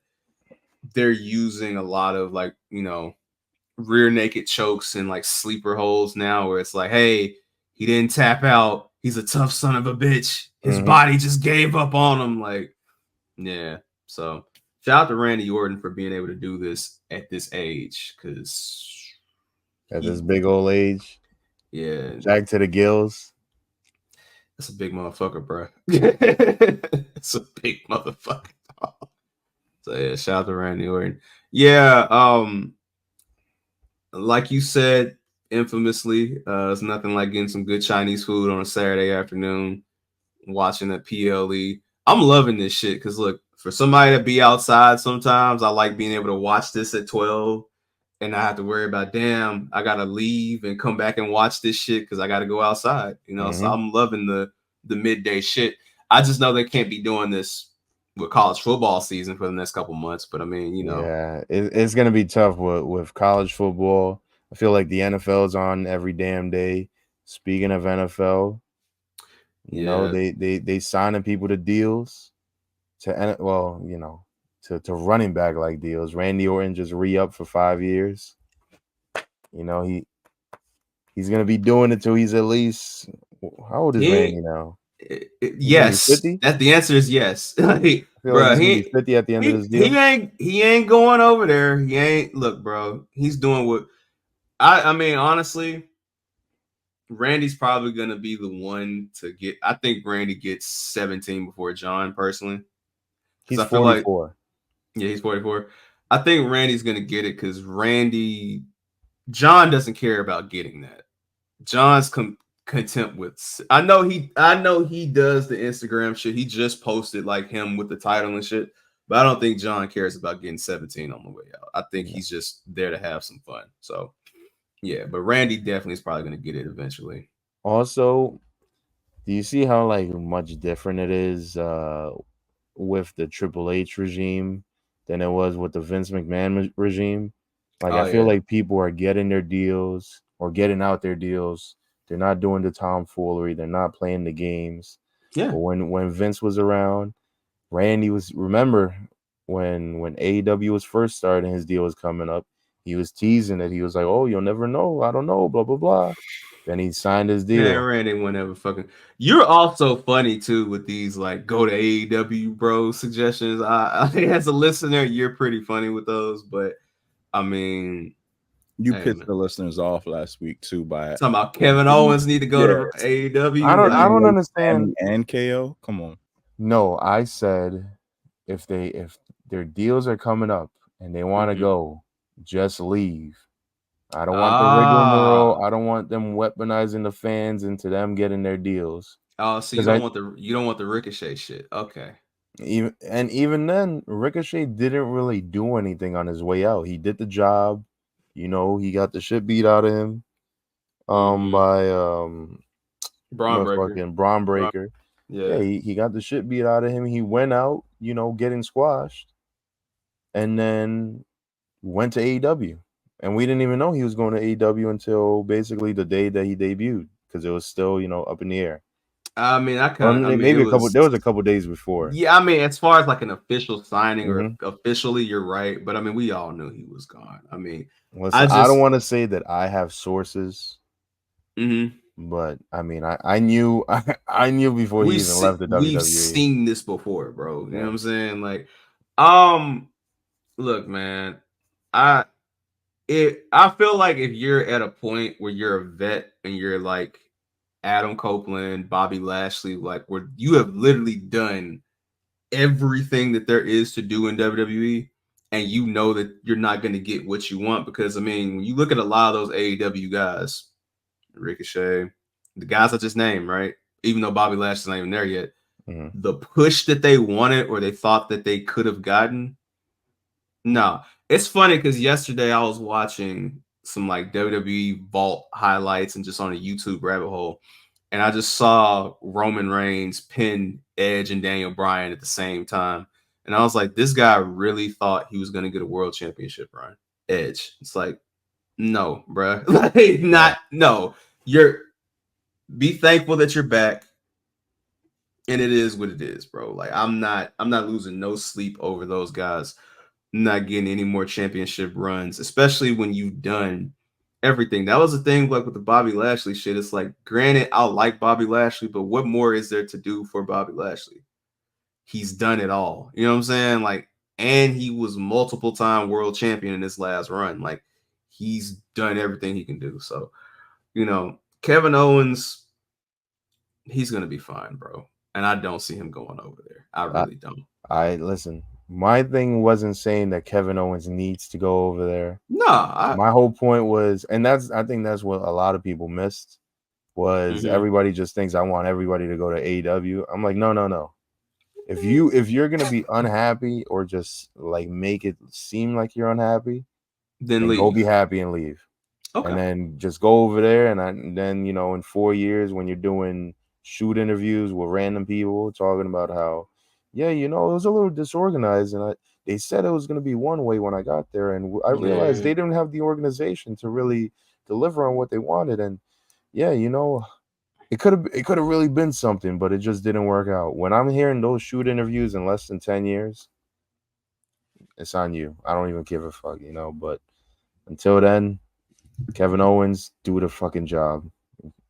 they're using a lot of like, rear naked chokes and like sleeper holds now where it's like, hey, he didn't tap out. He's a tough son of a bitch. His body just gave up on him. Like, yeah. So shout out to Randy Orton for being able to do this at this age because at this big old age. Yeah. Jack to the gills. That's a big motherfucker, bro. It's a big motherfucker. So yeah, shout out to Randy Orton. Yeah, like you said, infamously, it's nothing like getting some good Chinese food on a Saturday afternoon, watching a PLE. I'm loving this shit because look, for somebody to be outside sometimes, I like being able to watch this at 12 and not have to worry about, damn, I gotta leave and come back and watch this shit because I gotta go outside. So I'm loving the midday shit. I just know they can't be doing this with college football season for the next couple months. But I mean, yeah, it's gonna be tough with college football. I feel like the NFL's on every damn day. Speaking of NFL, they signing people to deals to running back like deals. Randy Orton just re-up for 5 years. He's gonna be doing it till he's at least, how old is Randy now? Yes, that the answer is yes. Like, bro, he's gonna be 50 at the end of this deal. He ain't going over there. He ain't. Look, bro, he's doing what I mean. Honestly, Randy's probably gonna be the one to get. I think Randy gets 17 before John personally. He's I feel like 44. yeah, he's 44. I think Randy's gonna get it because John doesn't care about getting that. John's content with. I know he does the Instagram shit. He just posted like him with the title and shit. But I don't think John cares about getting 17 on the way out. I think he's just there to have some fun. So yeah, but Randy definitely is probably gonna get it eventually. Also, do you see how like much different it is with the Triple H regime than it was with the Vince McMahon regime? Like I feel like people are getting their deals or getting out their deals. They're not doing the tomfoolery. They're not playing the games. Yeah. But when Vince was around, Randy was, remember when AEW was first starting, his deal was coming up. He was teasing it. He was like, "Oh, you'll never know. I don't know. Blah blah blah." Then he signed his deal. Man, Randy won't ever fucking. You're also funny too with these like go to AEW bro suggestions. I think as a listener, you're pretty funny with those. But I mean, you pissed the listeners off last week too by talking about Kevin Owens need to go to AEW. I don't understand. And KO, come on. No, I said if their deals are coming up and they want to go, just leave. I don't want the rigmarole. I don't want them weaponizing the fans into them getting their deals. Oh, so you don't want the Ricochet shit. Okay. Even then, Ricochet didn't really do anything on his way out. He did the job. You know, he got the shit beat out of him by Braun Breaker. Yeah, he got the shit beat out of him. He went out, you know, getting squashed, and then went to AEW. And we didn't even know he was going to AEW until basically the day that he debuted, because it was still, you know, up in the air. I mean, maybe there was a couple days before. Yeah, I mean, as far as like an official signing or officially, you're right. But I mean, we all knew he was gone. I mean, listen, I don't want to say that I have sources, but I mean, I knew I knew before he even left the WWE. We've seen this before, bro. You know what I'm saying? Like, look, man, I feel like if you're at a point where you're a vet and you're like Adam Copeland, Bobby Lashley, like where you have literally done everything that there is to do in WWE, and you know that you're not going to get what you want, because I mean, when you look at a lot of those AEW guys, Ricochet, the guys I just named, right? Even though Bobby Lashley's not even there yet, the push that they wanted or they thought that they could have gotten. No, it's funny because yesterday I was watching some like WWE Vault highlights and just on a YouTube rabbit hole, and I just saw Roman Reigns pin Edge and Daniel Bryan at the same time, and I was like, this guy really thought he was going to get a world championship run. Edge, it's like, no, bro, like no. Be thankful that you're back, and it is what it is, bro. Like I'm not losing no sleep over those guys not getting any more championship runs, especially when you've done everything. That was the thing, like with the Bobby Lashley shit. It's like, granted, I like Bobby Lashley, but what more is there to do for Bobby Lashley? He's done it all. You know what I'm saying? Like, and he was multiple time world champion in his last run. Like, he's done everything he can do. So, you know, Kevin Owens, he's gonna be fine, bro. And I don't see him going over there. I really don't. Listen. My thing wasn't saying that Kevin Owens needs to go over there. No, my whole point was, and I think that's what a lot of people missed, was everybody just thinks I want everybody to go to AEW. I'm like, no. If you're gonna be unhappy or just like make it seem like you're unhappy, then go be happy and leave. Okay. And then just go over there, and then you know, in 4 years when you're doing shoot interviews with random people talking about how, yeah, you know, it was a little disorganized, and they said it was going to be one way when I got there, and I realized they didn't have the organization to really deliver on what they wanted, and yeah, you know, it could have really been something, but it just didn't work out. When I'm hearing those shoot interviews in less than 10 years, it's on you. I don't even give a fuck, you know. But until then, Kevin Owens, do the fucking job,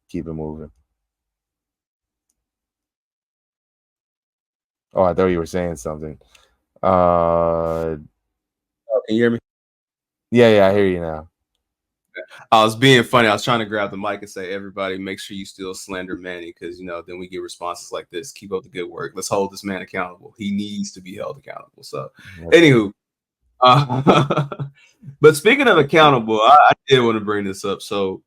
keep it moving. Oh, I thought you were saying something. Can you hear me? Yeah, I hear you now. I was being funny. I was trying to grab the mic and say, everybody, make sure you still slander Manny, because then we get responses like this. Keep up the good work. Let's hold this man accountable. He needs to be held accountable. So, anywho, but speaking of accountable, I did want to bring this up. So,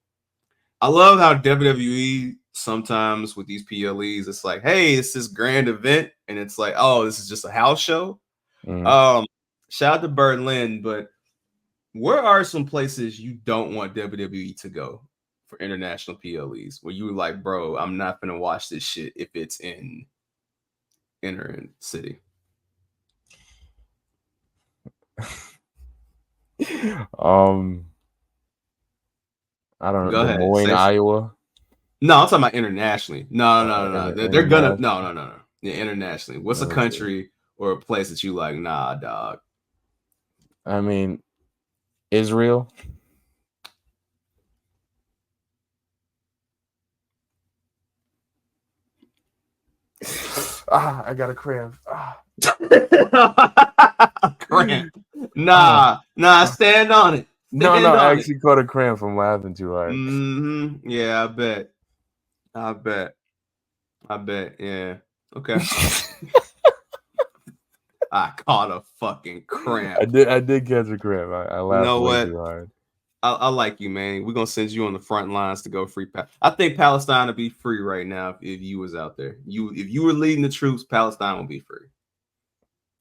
I love how WWE sometimes with these PLEs, it's like, hey, it's this grand event, and it's like, oh, this is just a house show. Shout out to Berlin, but where are some places you don't want WWE to go for international PLEs where you were like, bro, I'm not gonna watch this shit if it's in inner city? I don't know. Go Des ahead. Moines, Iowa. No, I'm talking about internationally. No. They're gonna no. Yeah, internationally. What's a country or a place that you like? Nah, dog. I mean, Israel. I got a cramp. Cramp. Nah, stand on it. No, I actually caught a cramp from laughing too hard. Yeah, I bet. Yeah. Okay. I caught a fucking cramp. I did catch a cramp. I laughed way too hard. I like you, man. We're gonna send you on the front lines to go free. I think Palestine would be free right now if you was out there. If you were leading the troops, Palestine would be free.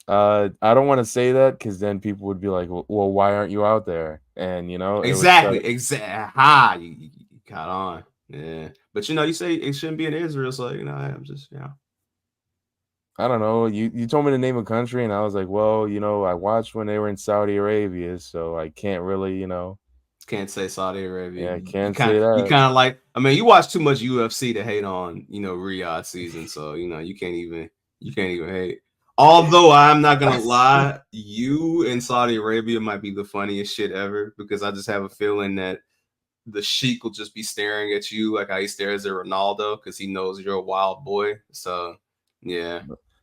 I don't want to say that because then people would be like, well, why aren't you out there? And exactly. Ha, you caught on. Yeah, but you say it shouldn't be in Israel, so I'm just I don't know. You told me to name a country, and I was like, well, I watched when they were in Saudi Arabia, so I can't really, Can't say Saudi Arabia. Yeah, I can't say that. You kind of like, you watch too much UFC to hate on, Riyadh season, so you can't even hate. Although I'm not gonna lie, you in Saudi Arabia might be the funniest shit ever, because I just have a feeling that the Sheik will just be staring at you like how he stares at Ronaldo, because he knows you're a wild boy. So yeah.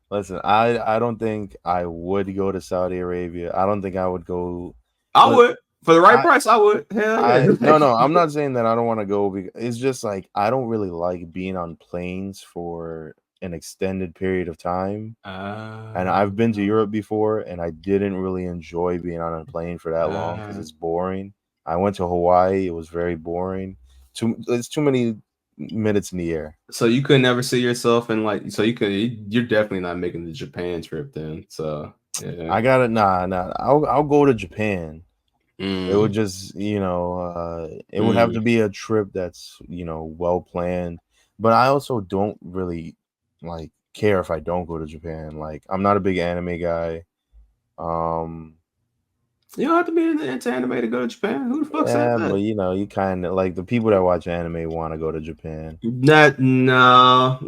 Listen, I don't think I would go to Saudi Arabia. I don't think I would go. I would. For the right price, I would. Hell yeah. No, I'm not saying that I don't want to go. It's just like I don't really like being on planes for an extended period of time. And I've been to Europe before, and I didn't really enjoy being on a plane for that long because it's boring. I went to Hawaii. It was very boring. It's too many minutes in the air. So you could never see yourself in you're definitely not making the Japan trip then. So yeah. I got it. Nah. I'll go to Japan. It would just, it would have to be a trip that's, well planned. But I also don't really care if I don't go to Japan. Like, I'm not a big anime guy. You don't have to be into anime to go to Japan. Who the fuck said that? But you kind of like the people that watch anime want to go to Japan. No,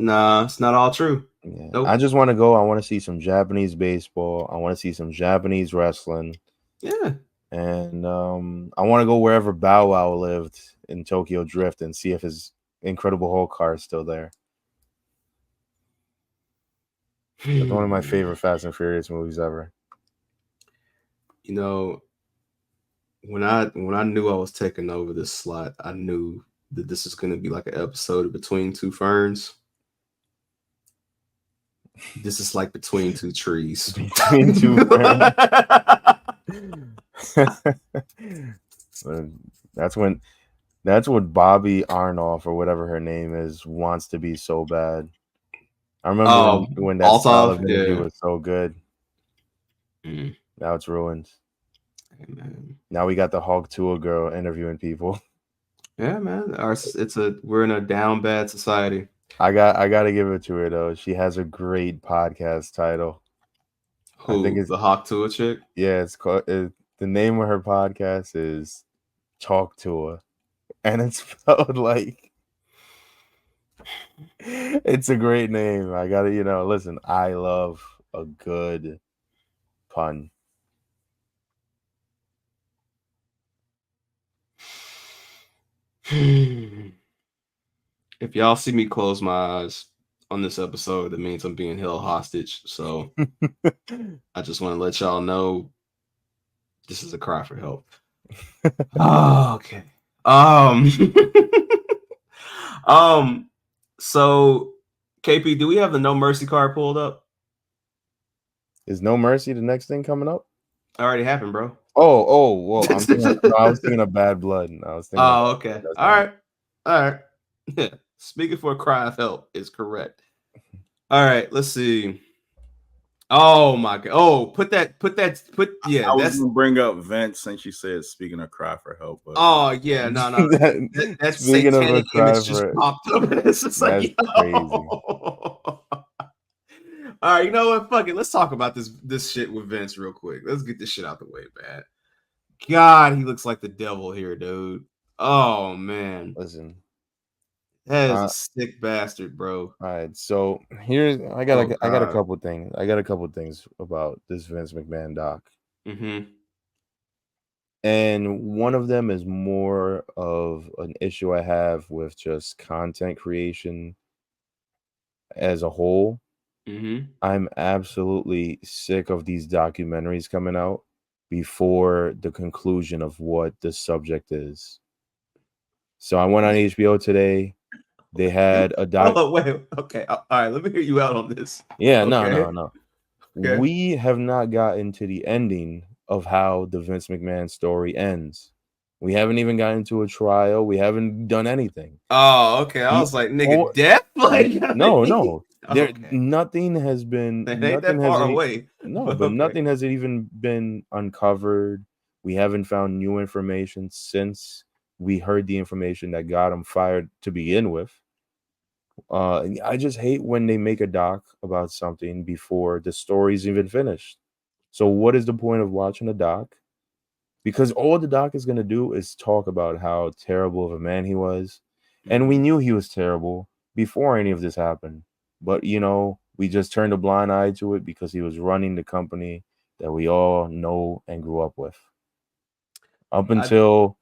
it's not all true. Yeah. Nope. I just want to go. I want to see some Japanese baseball. I want to see some Japanese wrestling. Yeah. And I want to go wherever Bow Wow lived in Tokyo Drift and see if his Incredible Hulk car is still there. It's one of my favorite Fast and Furious movies ever. When I knew I was taking over this slot, I knew that this is going to be like an episode of Between Two Ferns. This is like Between Two Trees. Between Two Ferns. That's what Bobby Arnoff or whatever her name is wants to be so bad. I remember when that style of interview was so good. Now it's ruined. Amen. Now we got the Hulk Tour girl interviewing people. Yeah, man. We're in a down bad society. I got to give it to her though. She has a great podcast title. Who? I think it's the Hawk Tour chick. Yeah, it's called. The name of her podcast is Talk Tour, and it's spelled like. It's a great name. I gotta, listen. I love a good pun. If y'all see me close my eyes on this episode, that means I'm being held hostage. So I just want to let y'all know this is a cry for help. Okay. Um, so KP, do we have the No Mercy card pulled up? Is No Mercy the next thing coming up? Already happened, bro. Well, I was thinking of Bad Blood. I was thinking. Oh, okay. All right. Speaking for a cry of help is correct. All right, let's see. Oh my god. Oh, put yeah, I was that's gonna bring up Vince since you said speaking of cry for help, but oh yeah, no. That Speaking of a satanic cry image just for popped up. It's just like, that's crazy. All right, you know what? Fuck it. Let's talk about this shit with Vince real quick. Let's get this shit out the way, man. God, he looks like the devil here, dude. Oh man. Listen. That is a sick bastard, bro. All right, so here's I got a couple things. I got a couple things about this Vince McMahon doc. Mm-hmm. And one of them is more of an issue I have with just content creation as a whole. Mm-hmm. I'm absolutely sick of these documentaries coming out before the conclusion of what the subject is. So I went on HBO today. They had a doc. Oh, wait. Okay. All right. Let me hear you out on this. Yeah, okay. no. Okay. We have not gotten to the ending of how the Vince McMahon story ends. We haven't even gotten to a trial. We haven't done anything. Oh, okay. I was like, nigga, death? Like, no. Okay. Nothing has been. It ain't that far away. No, but nothing has even been uncovered. We haven't found new information since we heard the information that got him fired to begin with. I just hate when they make a doc about something before the story's even finished. So what is the point of watching a doc? Because all the doc is going to do is talk about how terrible of a man he was. And we knew he was terrible before any of this happened. But, we just turned a blind eye to it because he was running the company that we all know and grew up with. Up until,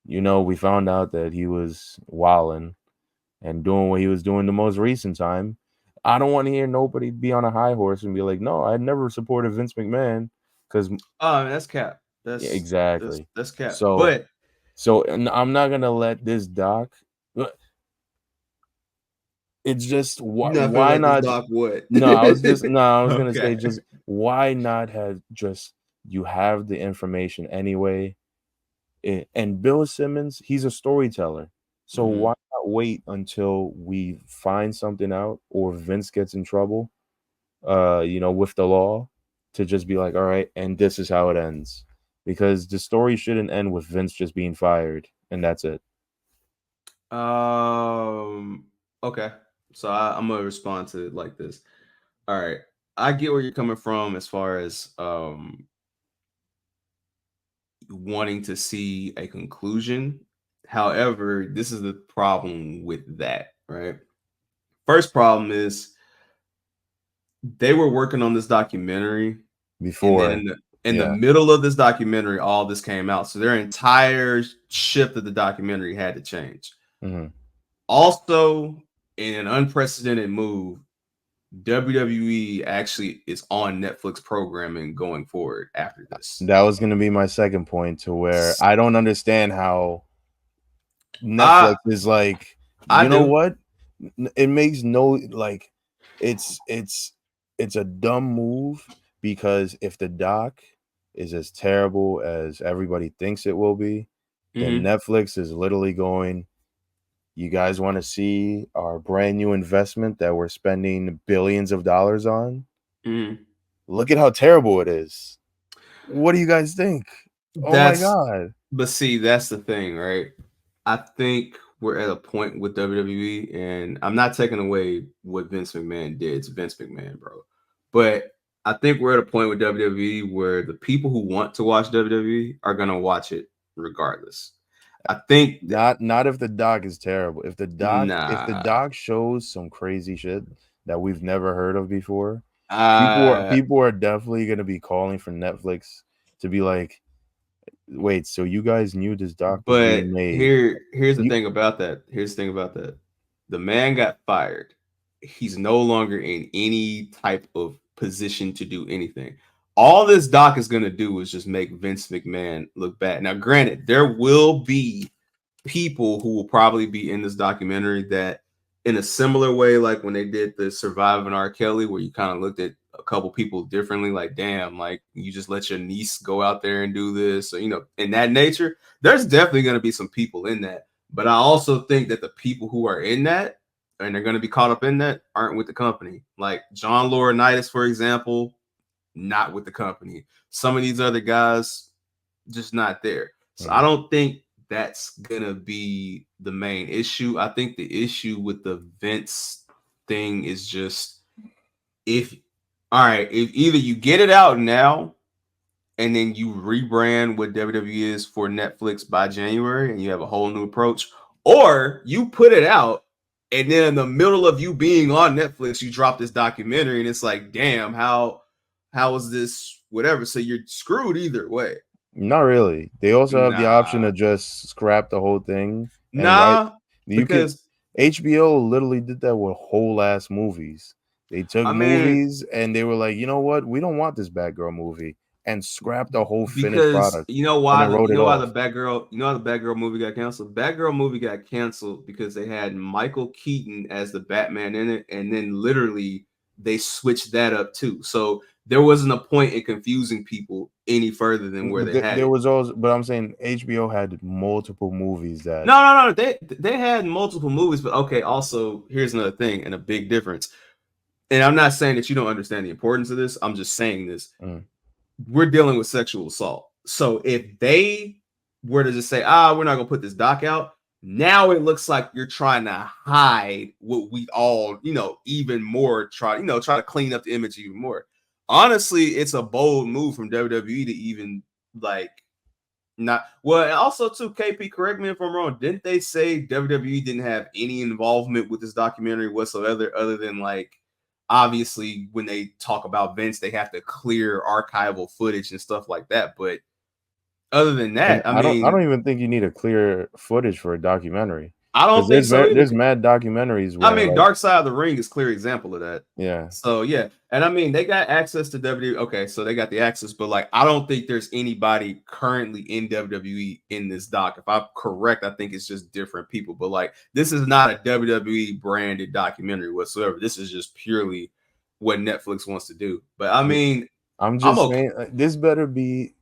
we found out that he was wilding and doing what he was doing the most recent time. I don't want to hear nobody be on a high horse and be like, no, I never supported Vince McMahon because that's cap. That's exactly that's cap. So I'm not gonna let this doc. It's just why not? Doc what? No, I was gonna Okay. say just why not have just you have the information anyway. And Bill Simmons, he's a storyteller. So why not wait until we find something out or Vince gets in trouble, with the law to just be like, all right, and this is how it ends. Because the story shouldn't end with Vince just being fired and that's it. Okay. So I'm gonna respond to it like this. All right. I get where you're coming from as far as wanting to see a conclusion. However, this is the problem with that, right? First problem is they were working on this documentary before. And then in the middle of this documentary, all this came out. So their entire shift of the documentary had to change. Mm-hmm. Also, in an unprecedented move, WWE actually is on Netflix programming going forward after this. That was going to be my second point, to where I don't understand how Netflix is like, know what? It makes no, like, it's a dumb move, because if the doc is as terrible as everybody thinks it will be, then Netflix is literally going, you guys want to see our brand new investment that we're spending billions of dollars on? Look at how terrible it is. What do you guys think? Oh my God. But see, that's the thing, right? I think we're at a point with WWE, and I'm not taking away what Vince McMahon did. It's Vince McMahon, bro. But I think we're at a point with WWE where the people who want to watch WWE are going to watch it regardless. I think not if the doc is terrible. If the doc shows some crazy shit that we've never heard of before, people are definitely going to be calling for Netflix to be like, wait, so you guys knew this doc was being made? Here's the thing about that. The man got fired. He's no longer in any type of position to do anything. All this doc is going to do is just make Vince McMahon look bad. Now, granted, there will be people who will probably be in this documentary that in a similar way, like when they did the Surviving R. Kelly, where you kind of looked at a couple people differently, like, damn, like you just let your niece go out there and do this, or, you know, in that nature, there's definitely going to be some people in that. But I also think that the people who are in that and they're going to be caught up in that aren't with the company. Like John Laurinaitis, for example, not with the company. Some of these other guys, just not there. So I don't think that's gonna be the main issue. I think the issue with the Vince thing is just if either you get it out now and then you rebrand what WWE is for Netflix by January and you have a whole new approach, or you put it out and then in the middle of you being on Netflix, you drop this documentary and it's like, damn, how is this whatever? So you're screwed either way. Not really. They also have the option to just scrap the whole thing. Because HBO literally did that with whole ass movies. They took movies and they were like, you know what? We don't want this Batgirl movie, and scrapped the whole finished product. You know why? You know why the Batgirl movie got canceled? Batgirl movie got canceled because they had Michael Keaton as the Batman in it, and then literally they switched that up too. So there wasn't a point in confusing people any further than where they had. There was also, but I'm saying HBO had multiple movies that. No. They had multiple movies, but okay. Also, here's another thing and a big difference. And I'm not saying that you don't understand the importance of this. I'm just saying this. We're dealing with sexual assault. So if they were to just say, we're not gonna put this doc out, now it looks like you're trying to hide what we all, even more try to clean up the image even more. Honestly, it's a bold move from WWE to even not well. Also, too, KP, correct me if I'm wrong. Didn't they say WWE didn't have any involvement with this documentary whatsoever, other than obviously when they talk about Vince, they have to clear archival footage and stuff like that. But other than that, I don't even think you need a clear footage for a documentary. I don't think so. There's mad documentaries where, Dark Side of the Ring is a clear example of that. Yeah. So yeah, and they got access to WWE. Okay, so they got the access, but I don't think there's anybody currently in WWE in this doc. If I'm correct, I think it's just different people. But this is not a WWE branded documentary whatsoever. This is just purely what Netflix wants to do. But I mean, I'm saying this better be.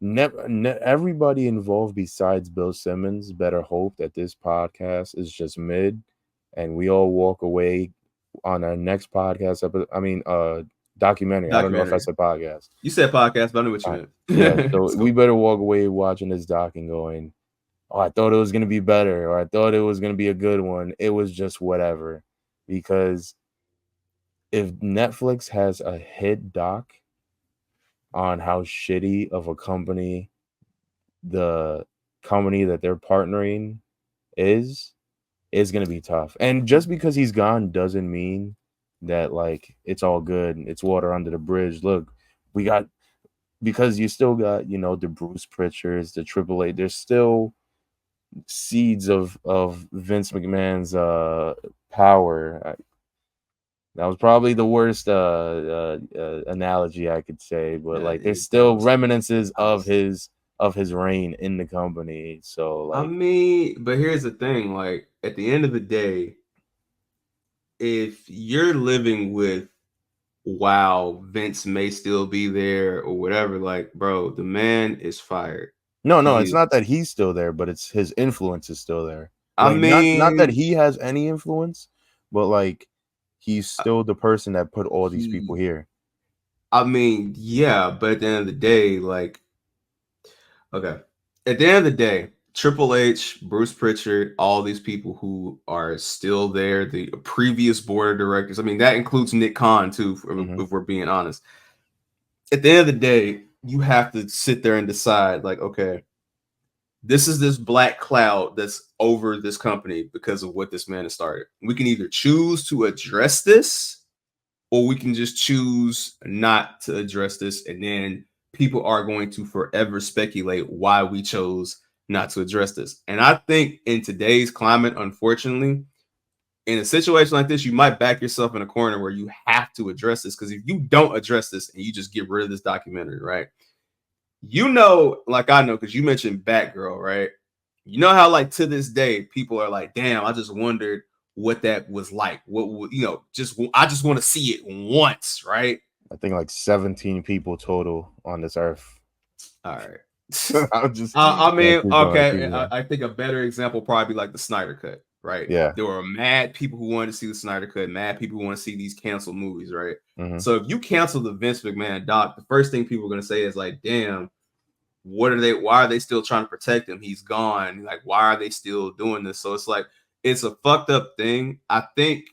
Everybody involved besides Bill Simmons better hope that this podcast is just mid and we all walk away on our next podcast documentary. I don't know if I said podcast. You said podcast, but I know what you meant. Yeah, so we better walk away watching this doc and going, I thought it was going to be better, or I thought it was going to be a good one. It was just whatever. Because if Netflix has a hit doc on how shitty of a company the company that they're partnering is going to be tough. And just because he's gone doesn't mean that it's all good. It's water under the bridge. Look, because you still got, the Bruce Pritchards, the AAA, there's still seeds of Vince McMahon's power. That was probably the worst analogy I could say, but there's still reminiscences of his reign in the company. So but here's the thing: at the end of the day, if you're living with, Vince may still be there or whatever, bro, the man is fired. No, it's not that he's still there, but it's his influence is still there. Not that he has any influence, but he's still the person that put all these people here. Yeah, but at the end of the day, okay. At the end of the day, Triple H, Bruce Pritchard, all these people who are still there, the previous board of directors. That includes Nick Khan too, if we're being honest. At the end of the day, you have to sit there and decide, okay, this is this black cloud that's over this company because of what this man has started. We can either choose to address this, or we can just choose not to address this. And then people are going to forever speculate why we chose not to address this. And I think in today's climate, unfortunately, in a situation like this, you might back yourself in a corner where you have to address this. Because if you don't address this and you just get rid of this documentary, right? I know, because you mentioned Batgirl, right? You know how like to this day people are like, damn, I just wondered what that was like. What would I just want to see it once, right? I think like 17 people total on this earth. All right. I mean, keep okay. going. I think a better example probably be like the Snyder Cut, right? Yeah. There were mad people who wanted to see the Snyder Cut, mad people who want to see these canceled movies, right? Mhm. So if you cancel the Vince McMahon doc, the first thing people are going to say is like, damn, why are they still trying to protect him? He's gone. Like, why are they still doing this? So it's like, it's a fucked up thing. I think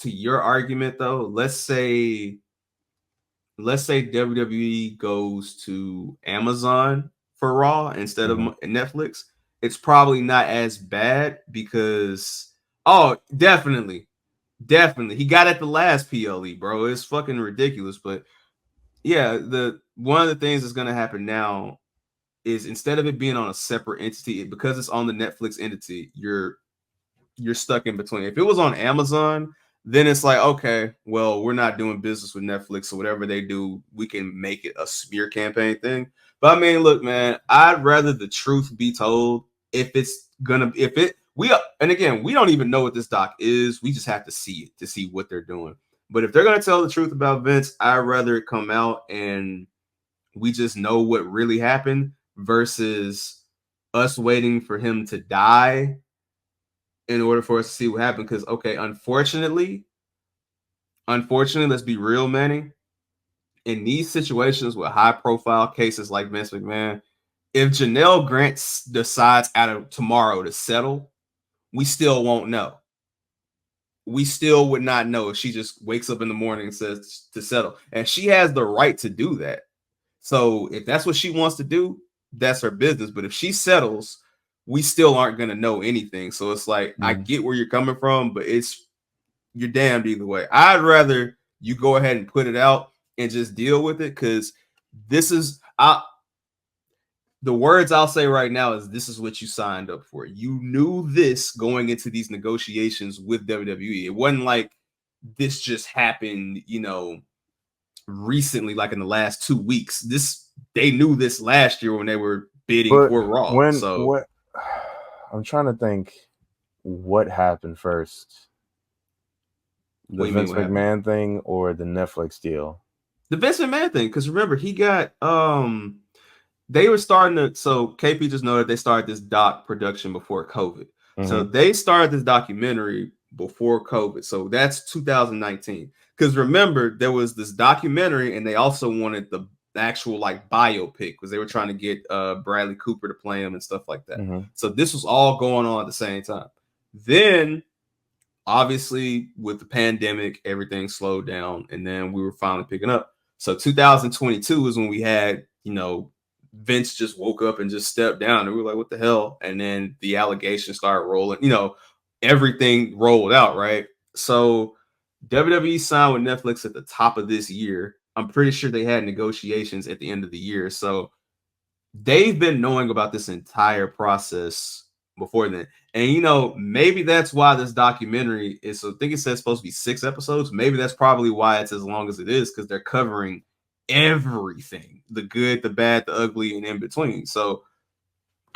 to your argument though, let's say WWE goes to Amazon for Raw instead of Netflix, it's probably not as bad because definitely he got at the last PLE, bro. It's fucking ridiculous. But yeah, one of the things that's gonna happen now is instead of it being on a separate entity, because it's on the Netflix entity, you're stuck in between. If it was on Amazon, then it's like, okay, well, we're not doing business with Netflix, so whatever they do, we can make it a smear campaign thing. But I mean, look, man, I'd rather the truth be told. And again, we don't even know what this doc is. We just have to see it to see what they're doing. But if they're gonna tell the truth about Vince, I'd rather it come out and we just know what really happened versus us waiting for him to die in order for us to see what happened. Because, okay, unfortunately, let's be real, Manny. In these situations with high-profile cases like Vince McMahon, if Janelle Grant decides out of tomorrow to settle, we still won't know. We still would not know if she just wakes up in the morning and says to settle. And she has the right to do that. So if that's what she wants to do, that's her business. But if she settles, we still aren't going to know anything. So it's like, I get where you're coming from, but you're damned either way. I'd rather you go ahead and put it out and just deal with it. Cause the words I'll say right now is this is what you signed up for. You knew this going into these negotiations with WWE. It wasn't like this just happened, recently, like in the last 2 weeks. They knew this last year when they were bidding for Raw. I'm trying to think what happened first. The Vince McMahon thing or the Netflix deal? The Vince McMahon thing, because remember, he got they were starting to, so KP just noted they started this doc production before COVID. So they started this documentary before COVID. So that's 2019. Because remember, there was this documentary and they also wanted the actual like biopic because they were trying to get Bradley Cooper to play him and stuff like that. So this was all going on at the same time. Then obviously with the pandemic, everything slowed down and then we were finally picking up. So 2022 is when we had, Vince just woke up and just stepped down and we were like, what the hell? And then the allegations started rolling, everything rolled out, right? So WWE signed with Netflix at the top of this year. I'm pretty sure they had negotiations at the end of the year. So they've been knowing about this entire process before then. And, maybe that's why this documentary is, I think it says supposed to be 6 episodes. Maybe that's probably why it's as long as it is, because they're covering everything, the good, the bad, the ugly, and in between. So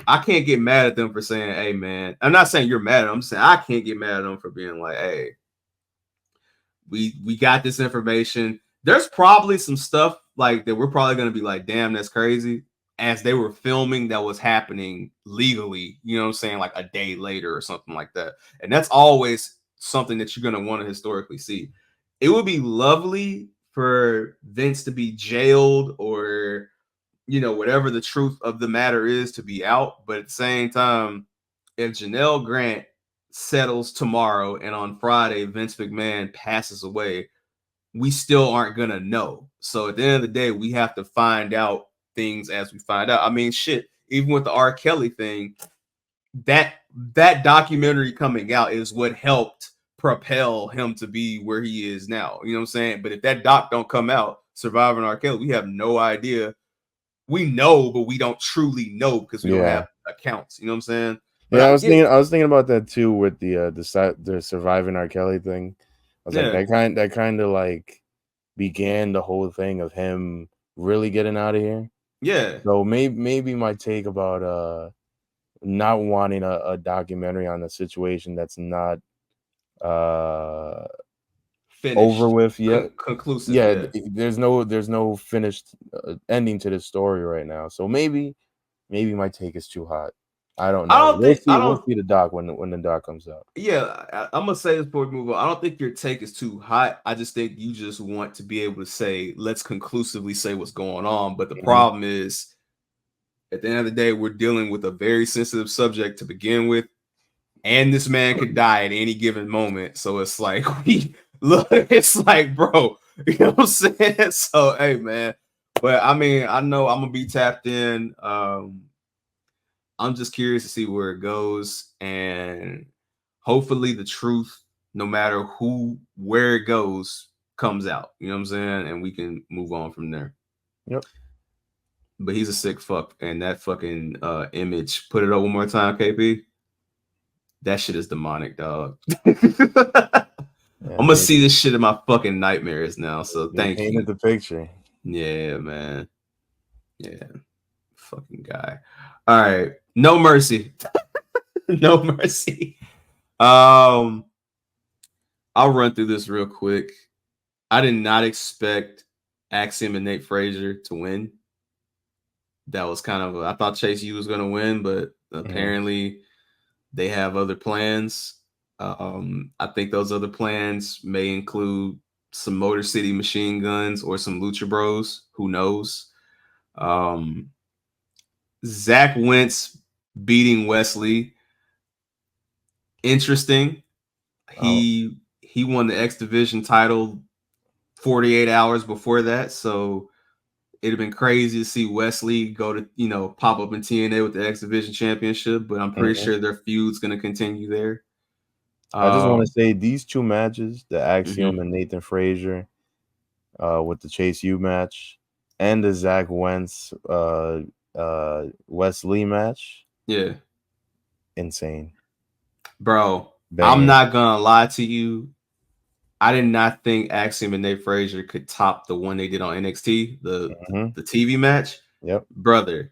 I can't get mad at them for saying, hey, man, I'm not saying you're mad at them. I'm saying I can't get mad at them for being like, hey, we got this information. There's probably some stuff like that we're probably going to be like, damn, that's crazy. As they were filming that was happening legally, like a day later or something like that. And that's always something that you're going to want to historically see. It would be lovely for Vince to be jailed or, whatever the truth of the matter is to be out. But at the same time, if Janelle Grant settles tomorrow and on Friday, Vince McMahon passes away, we still aren't going to know. So at the end of the day, we have to find out things as we find out. I mean, shit, even with the R. Kelly thing, that documentary coming out is what helped propel him to be where he is now. You know what I'm saying? But if that doc don't come out, Surviving R. Kelly, we have no idea. We know, but we don't truly know because we don't have accounts. You know what I'm saying? But I was thinking about that too with the Surviving R. Kelly thing. I was like, that kind of like began the whole thing of him really getting out of here. Yeah. So maybe my take about not wanting a documentary on a situation that's not Finished. over with yet. Conclusive. Yeah, there's no finished ending to this story right now. So maybe my take is too hot. I don't know. We'll see the doc when the doc comes out. Yeah, I'm gonna say this before we move on. I don't think your take is too hot. I just think you just want to be able to say, let's conclusively say what's going on. But the problem is, at the end of the day, we're dealing with a very sensitive subject to begin with, and this man could die at any given moment. So it's like it's like, bro, you know what I'm saying? So hey, man. But I mean, I know I'm gonna be tapped in. I'm just curious to see where it goes, and hopefully the truth, no matter where it goes, comes out. You know what I'm saying? And we can move on from there. Yep. But he's a sick fuck, and that fucking image. Put it up one more time, KP. That shit is demonic, dog. I'm gonna see this shit in my fucking nightmares now. So thank you. Painted the picture. Yeah, man. Yeah, fucking guy. All right, no mercy. No mercy. I'll run through this real quick. I did not expect Axiom and Nate Frazier to win. That was kind of I thought Chase U was gonna win, but apparently they have other plans. I think those other plans may include some Motor City Machine Guns or some Lucha Bros. Who knows? Zach Wentz beating Wesley. Interesting. He won the X Division title 48 hours before that, so it'd have been crazy to see Wesley go to pop up in TNA with the X Division Championship, but I'm pretty sure their feud's going to continue there. I just want to say these two matches, the Axiom and Nathan Frazier, with the Chase U match, and the Zach Wentz Wesley match, insane, bro. I'm not gonna lie to you. I did not think Axiom and Nate Frazier could top the one they did on NXT, the TV match. Yep, brother.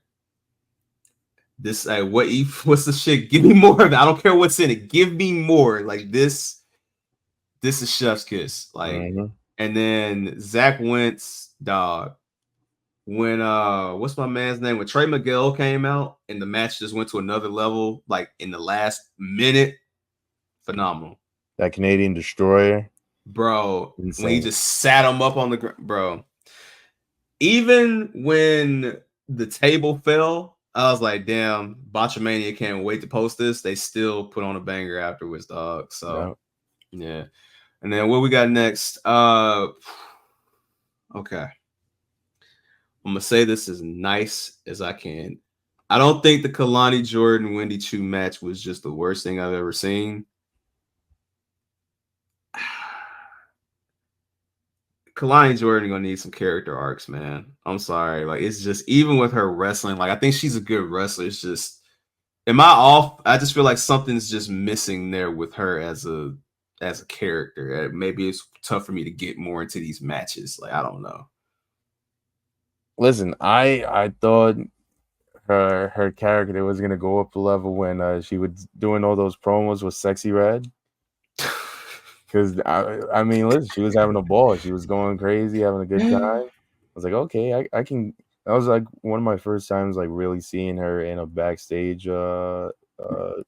This what's the shit? Give me more of it. I don't care what's in it. Give me more. Like this is chef's kiss. Like, and then Zach Wentz, dog. When what's my man's name? When Trey Miguel came out and the match just went to another level, like in the last minute, phenomenal. That Canadian Destroyer, bro. Insane. When he just sat him up on the ground, bro. Even when the table fell, I was like, damn, Botchamania can't wait to post this. They still put on a banger afterwards, dog. So yeah. And then what we got next? Okay. I'm gonna say this as nice as I can. I don't think the Kalani Jordan Wendy Chu match was just the worst thing I've ever seen. Kalani Jordan gonna need some character arcs, man. I'm sorry. Like, it's just, even with her wrestling, like, I think she's a good wrestler. It's just, am I off? I just feel like something's just missing there with her as a character. Maybe it's tough for me to get more into these matches. Like, I don't know. Listen, I thought her character was gonna go up a level when she was doing all those promos with Sexy Red. Because I mean, listen, she was having a ball. She was going crazy, having a good time. I was like, okay, I can. That was like one of my first times like really seeing her in a backstage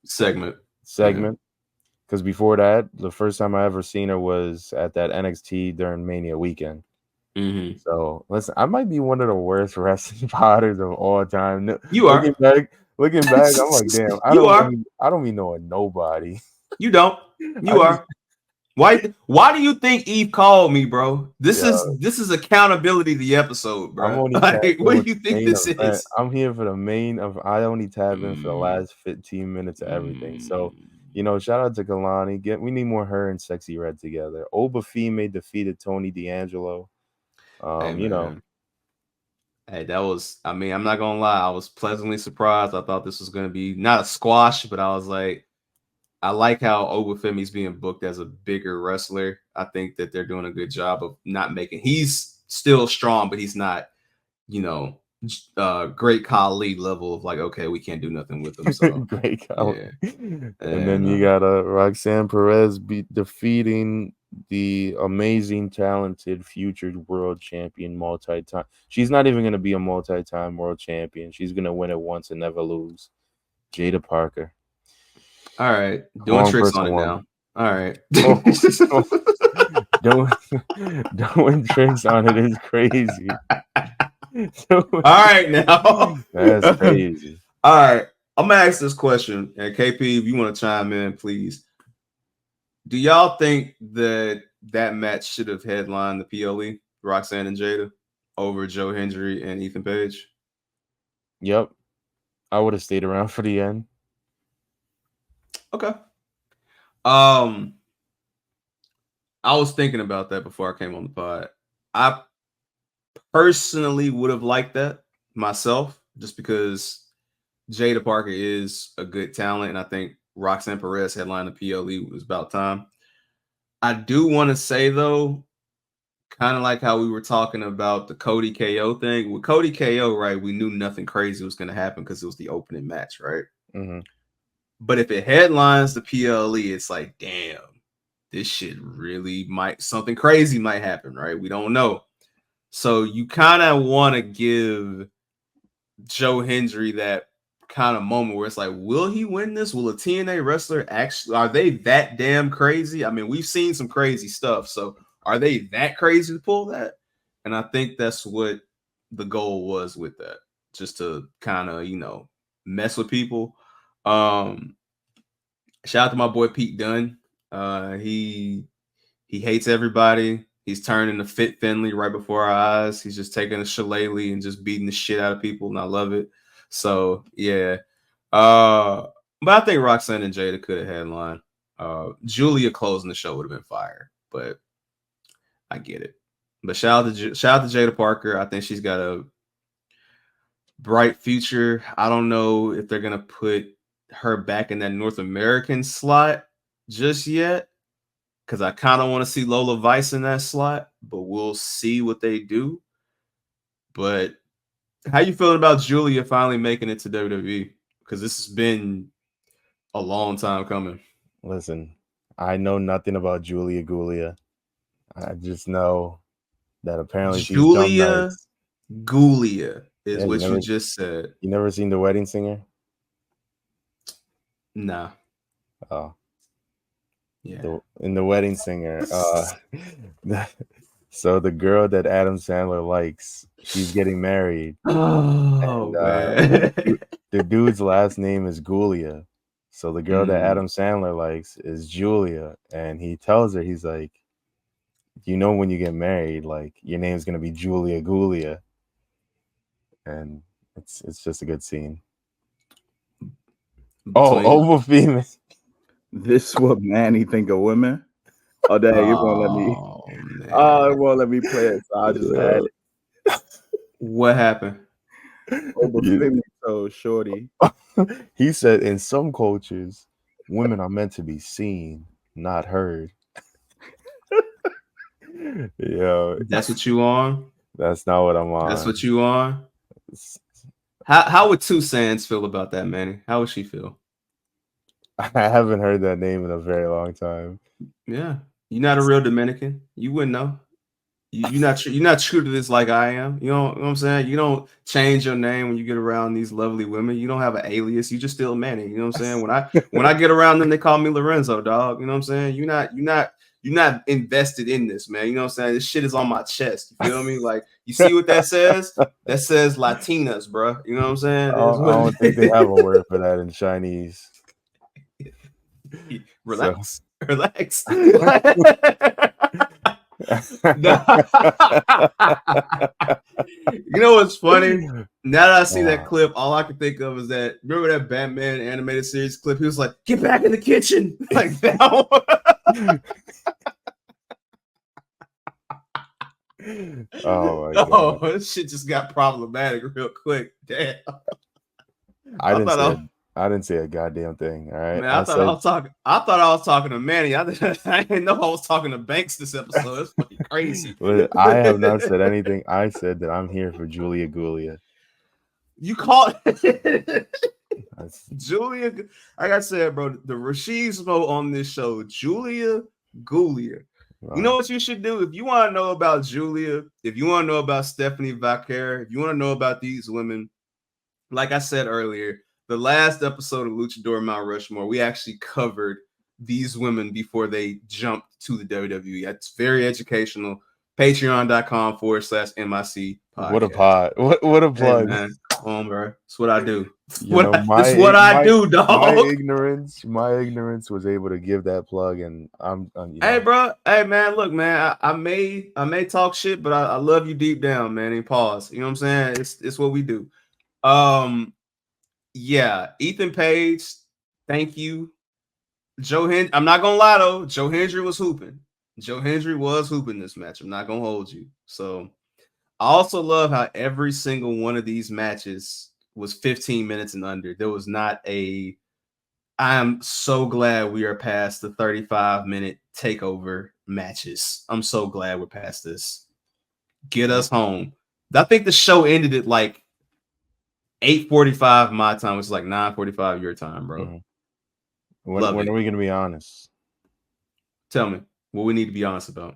segment. Because before that, the first time I ever seen her was at that NXT during Mania weekend. So listen, I might be one of the worst wrestling spotters of all time. You are. Looking back, I'm like, damn, I don't be knowing nobody. You don't. You are. Why do you think Eve called me, bro? This is accountability to the episode, bro. I'm only like, what do you think this is? I'm here for the main of. I only tap in for the last 15 minutes of everything. So, shout out to Kalani. We need more her and Sexy Red together. Oba Fime defeated Tony D'Angelo. Hey, that was, I mean, I'm not gonna lie, I was pleasantly surprised. I thought this was gonna be not a squash, but I was like, I like how Obafemi's being booked as a bigger wrestler. I think that they're doing a good job of not making, he's still strong, but he's not, Great Khali level of like, okay, we can't do nothing with them. So Great Khali. yeah. And then you got Roxanne Perez defeating the amazing, talented, future world champion, multi-time. She's not even going to be a multi-time world champion. She's going to win it once and never lose. Jada Parker. All right, doing tricks on it now. All right, doing tricks on it is crazy. All right, now that's crazy. All right, I'm gonna ask this question, and KP, if you want to chime in, please. Do y'all think that match should have headlined the PLE, Roxanne and Jada, over Joe Hendry and Ethan Page? Yep, I would have stayed around for the end. Okay. I was thinking about that before I came on the pod. I personally would have liked that myself, just because Jada Parker is a good talent, and I think Roxanne Perez headline the PLE was about time. I do want to say, though, kind of like how we were talking about the Cody KO thing. With Cody KO, right, we knew nothing crazy was going to happen because it was the opening match, right? Mm-hmm. But if it headlines the PLE, it's like, damn, this shit really something crazy might happen, right? We don't know. So you kind of want to give Joe Hendry that kind of moment where it's like, will he win this? Will a TNA wrestler actually, are they that damn crazy? I mean, we've seen some crazy stuff. So are they that crazy to pull that? And I think that's what the goal was with that, just to kind of, mess with people. Shout out to my boy Pete Dunne. He hates everybody. He's turning to Fit Finley right before our eyes. He's just taking a shillelagh and just beating the shit out of people, and I love it. So yeah. But I think Roxanne and Jada could have headlined. Julia closing the show would have been fire, but I get it. But shout out to Jada Parker. I think she's got a bright future. I don't know if they're gonna put her back in that North American slot just yet, because I kind of want to see Lola Vice in that slot, but we'll see what they do. But how you feeling about Julia finally making it to WWE? Because this has been a long time coming. Listen, I know nothing about Julia Gulia. I just know that apparently Julia she's Gulia is what you just said. You never seen The Wedding Singer? Nah. Oh. Yeah. In The Wedding Singer, so the girl that Adam Sandler likes, she's getting married. Oh, and, the dude's last name is Gulia. So the girl that Adam Sandler likes is Julia. And he tells her, he's like, when you get married, like, your name's going to be Julia Gulia. And it's just a good scene. Oval female. This is what Manny think of women. Oh, dang, it won't let me. Man. It won't let me play it. So I just had it. What happened? Oval female, so shorty. He said, in some cultures, women are meant to be seen, not heard. Yo, that's what you on? That's not what I'm on. That's what you on? How would Two Sands feel about that, Manny? How would she feel? I haven't heard that name in a very long time. Yeah, you're not a real Dominican. You wouldn't know. You're not true to this like I am. You know what I'm saying? You don't change your name when you get around these lovely women. You don't have an alias. You just still Manny. You know what I'm saying? When I get around them, they call me Lorenzo, dog. You know what I'm saying? You're not invested in this, man. You know what I'm saying? This shit is on my chest. You feel me? Like, you see what that says? That says Latinas, bro. You know what I'm saying? I don't think they have a word for that in Chinese. Relax. So. Relax. You know what's funny? Now that I see that clip, all I can think of is that, remember that Batman animated series clip? He was like, "Get back in the kitchen." Like that one. Oh my god. This shit just got problematic real quick. Damn. I didn't say a goddamn thing. All right. Man, I thought I was talking to Manny. I didn't know I was talking to Banks this episode. That's fucking crazy. I have not said anything. I said that I'm here for Julia Gulia. You call That's- Julia. Like I said, bro, the Rashismo on this show, Julia Gulia. You know what you should do? If you want to know about Julia, if you want to know about Stephanie Vaquer, if you want to know about these women, like I said earlier, the last episode of Luchador Mount Rushmore, we actually covered these women before they jumped to the WWE. It's very educational. Patreon.com/MIC podcast. What a pod. What a plug. Hey, man. Come on, bro. That's what I do. You know, That's what I do, dog. My ignorance was able to give that plug, and I'm you know. Hey, bro. Hey, man. Look, man. I may talk shit, but I love you deep down, man. And pause. You know what I'm saying? It's what we do. Yeah. Ethan Page. Thank you. Joe Hendry. I'm not gonna lie though. Joe Hendry was hooping. Joe Hendry was hooping this match. I'm not gonna hold you. So I also love how every single one of these matches was 15 minutes and under. There was not a. I am so glad we are past the 35-minute takeover matches. I'm so glad we're past this. Get us home. I think the show ended at like 8:45 my time, which is like 9:45 your time, bro. Mm-hmm. When are we gonna be honest? Tell me what we need to be honest about.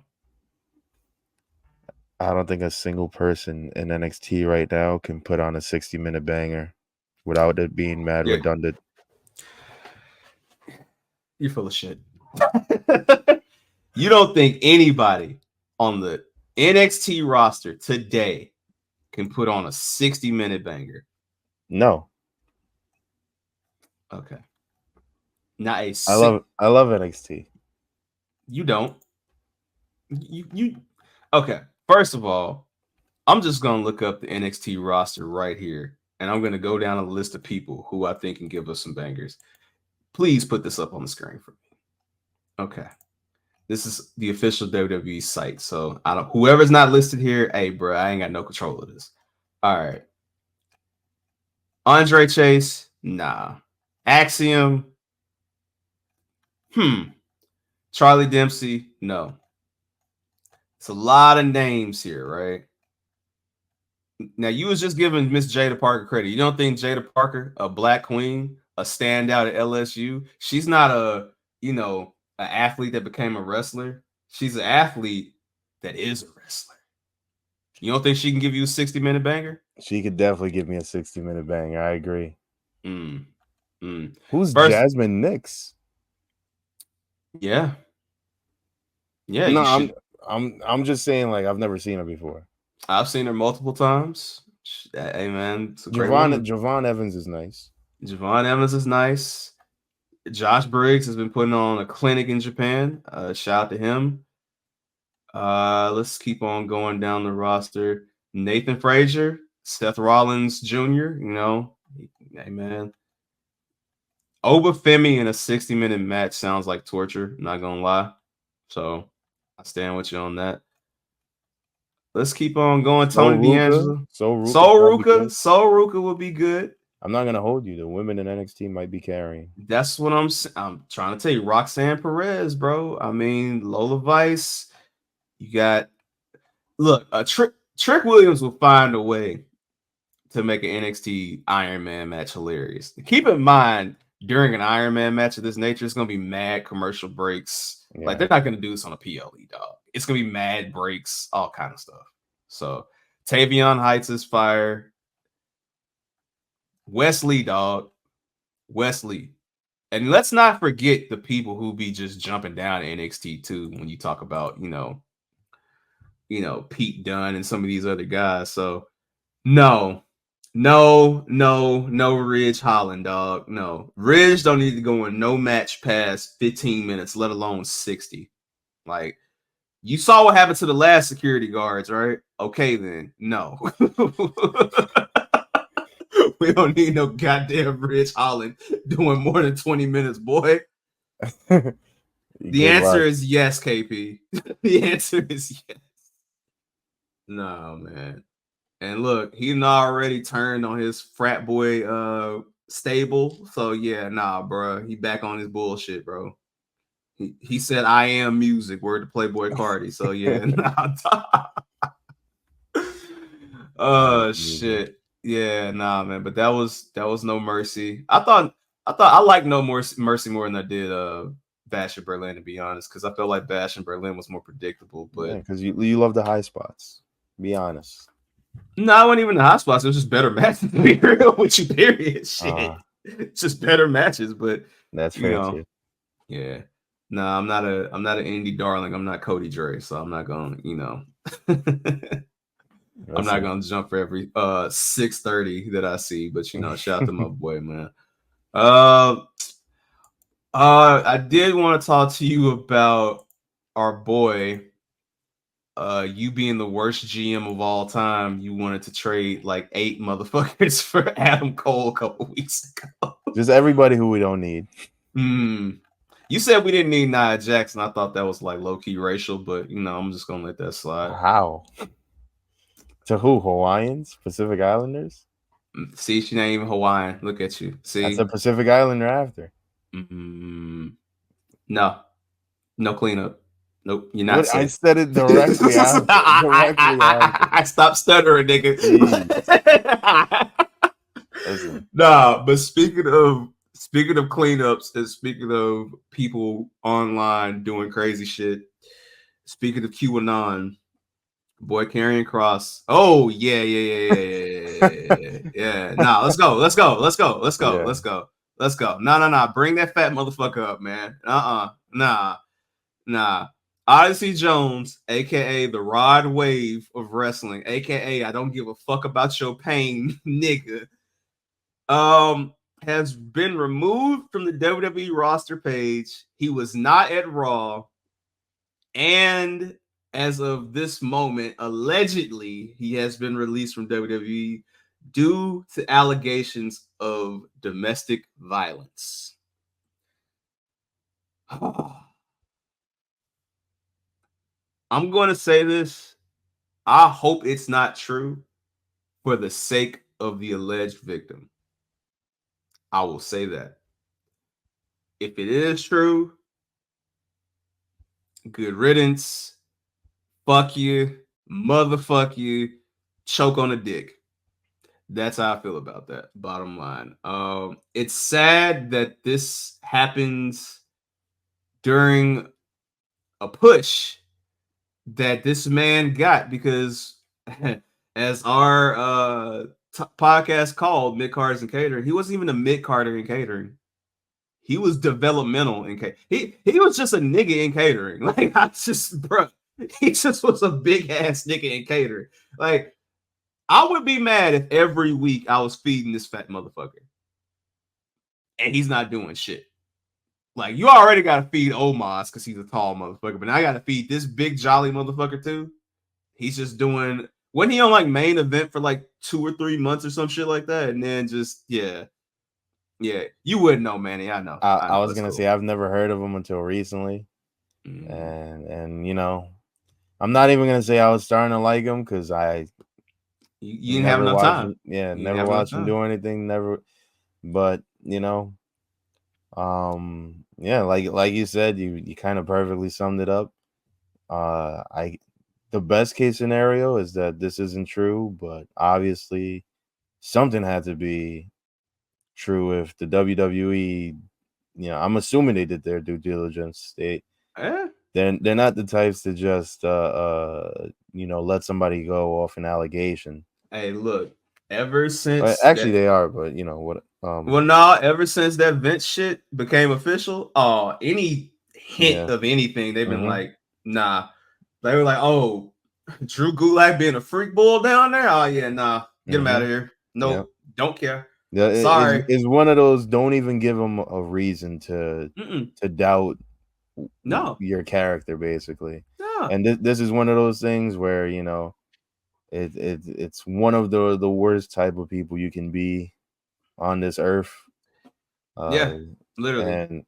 I don't think a single person in NXT right now can put on a 60-minute banger without it being mad redundant. You're full of shit. You don't think anybody on the NXT roster today can put on a 60-minute banger? No. Okay. Not a. I love NXT. You don't. You. Okay. First of all, I'm just gonna look up the NXT roster right here, and I'm gonna go down a list of people who I think can give us some bangers. Please put this up on the screen for me. Okay. This is the official WWE site. So whoever's not listed here, hey, bro, I ain't got no control of this. All right. Andre Chase, nah. Axiom, Charlie Dempsey, no. It's a lot of names here, right? Now, you was just giving Miss Jada Parker credit. You don't think Jada Parker, a black queen, a standout at LSU, she's not an athlete that became a wrestler. She's an athlete that is a wrestler. You don't think she can give you a 60-minute banger? She could definitely give me a 60-minute banger. I agree. Who's First, Jasmine Nix? Yeah. Yeah. No, I'm just saying, like, I've never seen her before. I've seen her multiple times. Hey, man. Javon Evans is nice. Javon Evans is nice. Josh Briggs has been putting on a clinic in Japan. Shout out to him. Let's keep on going down the roster. Nathan Frazier, Seth Rollins Jr., hey, man. Obafemi in a 60-minute match sounds like torture, not gonna lie. So I stand with you on that. Let's keep on going. Tony D'Angelo. Sol Ruka would be good. I'm not gonna hold you. The women in NXT might be carrying. That's what I'm trying to tell you. Roxanne Perez, bro. I mean, Lola Vice. You got Trick Williams will find a way to make an NXT Iron Man match hilarious. Keep in mind, during an Iron Man match of this nature, it's gonna be mad commercial breaks. Yeah. Like, they're not gonna do this on a PLE, dog. It's gonna be mad breaks, all kind of stuff. So Tavion Heights is fire. Wesley, dog. Wesley. And let's not forget the people who be just jumping down to NXT too when you talk about, Pete Dunne and some of these other guys. So no Ridge Holland, dog. No. Ridge don't need to go in no match past 15 minutes, let alone 60. Like, you saw what happened to the last security guards, right? Okay, then. No. We don't need no goddamn Ridge Holland doing more than 20 minutes, boy. The answer is yes, KP. The answer is yes. No, man. And look, he already turned on his frat boy stable. So yeah, nah, bro. He back on his bullshit, bro. He said, "I am music." Word to Playboy Cardi. So yeah, nah. Oh shit. Yeah, nah, man. But that was No Mercy. I liked No Mercy more than I did Bash in Berlin, to be honest, because I felt like Bash in Berlin was more predictable. But because you love the high spots. Be honest. no, I wasn't even the hot spots. It was just better matches. To be real with you, period. Shit, it's just better matches. But That's you fair know, too. yeah. No, I'm not an indie darling. I'm not Cody Dre, so I'm not gonna, I'm not gonna jump for every 630 that I see. But shout out to my boy, man. I did want to talk to you about our boy. You being the worst GM of all time, you wanted to trade like 8 motherfuckers for Adam Cole a couple weeks ago. Just everybody who we don't need. You said we didn't need Nia Jackson. I thought that was like low-key racial, but I'm just gonna let that slide. How? To who? Hawaiians? Pacific Islanders? See, she ain't even Hawaiian. Look at you. See, that's a Pacific Islander after. No cleanup. Nope, you're not. I said it directly after. I stopped stuttering, nigga. Nah, but speaking of cleanups and speaking of people online doing crazy shit, speaking of QAnon, boy Karrion Kross. Oh yeah. Nah, let's go. Nah. Bring that fat motherfucker up, man. Nah. Odyssey Jones, aka the Rod Wave of wrestling, aka I don't give a fuck about your pain, nigga. Has been removed from the WWE roster page. He was not at Raw, and as of this moment, allegedly he has been released from WWE due to allegations of domestic violence. I'm going to say this. I hope it's not true for the sake of the alleged victim. I will say that. If it is true, good riddance. Fuck you. Motherfuck you. Choke on a dick. That's how I feel about that. Bottom line. It's sad that this happens during a push that this man got, because as our podcast called Mid Carders and Catering, he wasn't even a mid carder in catering. He was developmental in catering. He was just a nigga in catering. Like, he just was a big ass nigga in catering. Like, I would be mad if every week I was feeding this fat motherfucker and he's not doing shit. Like, you already got to feed Omos because he's a tall motherfucker, but now I got to feed this big jolly motherfucker too. He's just doing, wasn't he on like main event for like 2 or 3 months or some shit like that? And then just, yeah, you wouldn't know, Manny. I know. I was going to say, I've never heard of him until recently. And I'm not even going to say I was starting to like him because you didn't have enough time. Never watched him do anything. Never. But, like you said, you kind of perfectly summed it up. The best case scenario is that this isn't true, but obviously something had to be true if the WWE, I'm assuming they did their due diligence. They're not the types to just let somebody go off an allegation. Hey, look, ever since they are, but what? Well, no, ever since that Vince shit became official, any hint of anything, they've been like, nah. They were like, oh, Drew Gulak being a freak bull down there? Oh, yeah, nah. Get him out of here. Nope. Don't care. Yeah, sorry. It's one of those, don't even give him a reason to doubt your character, basically. No. And this is one of those things where, it's one of the worst type of people you can be on this earth. Literally. And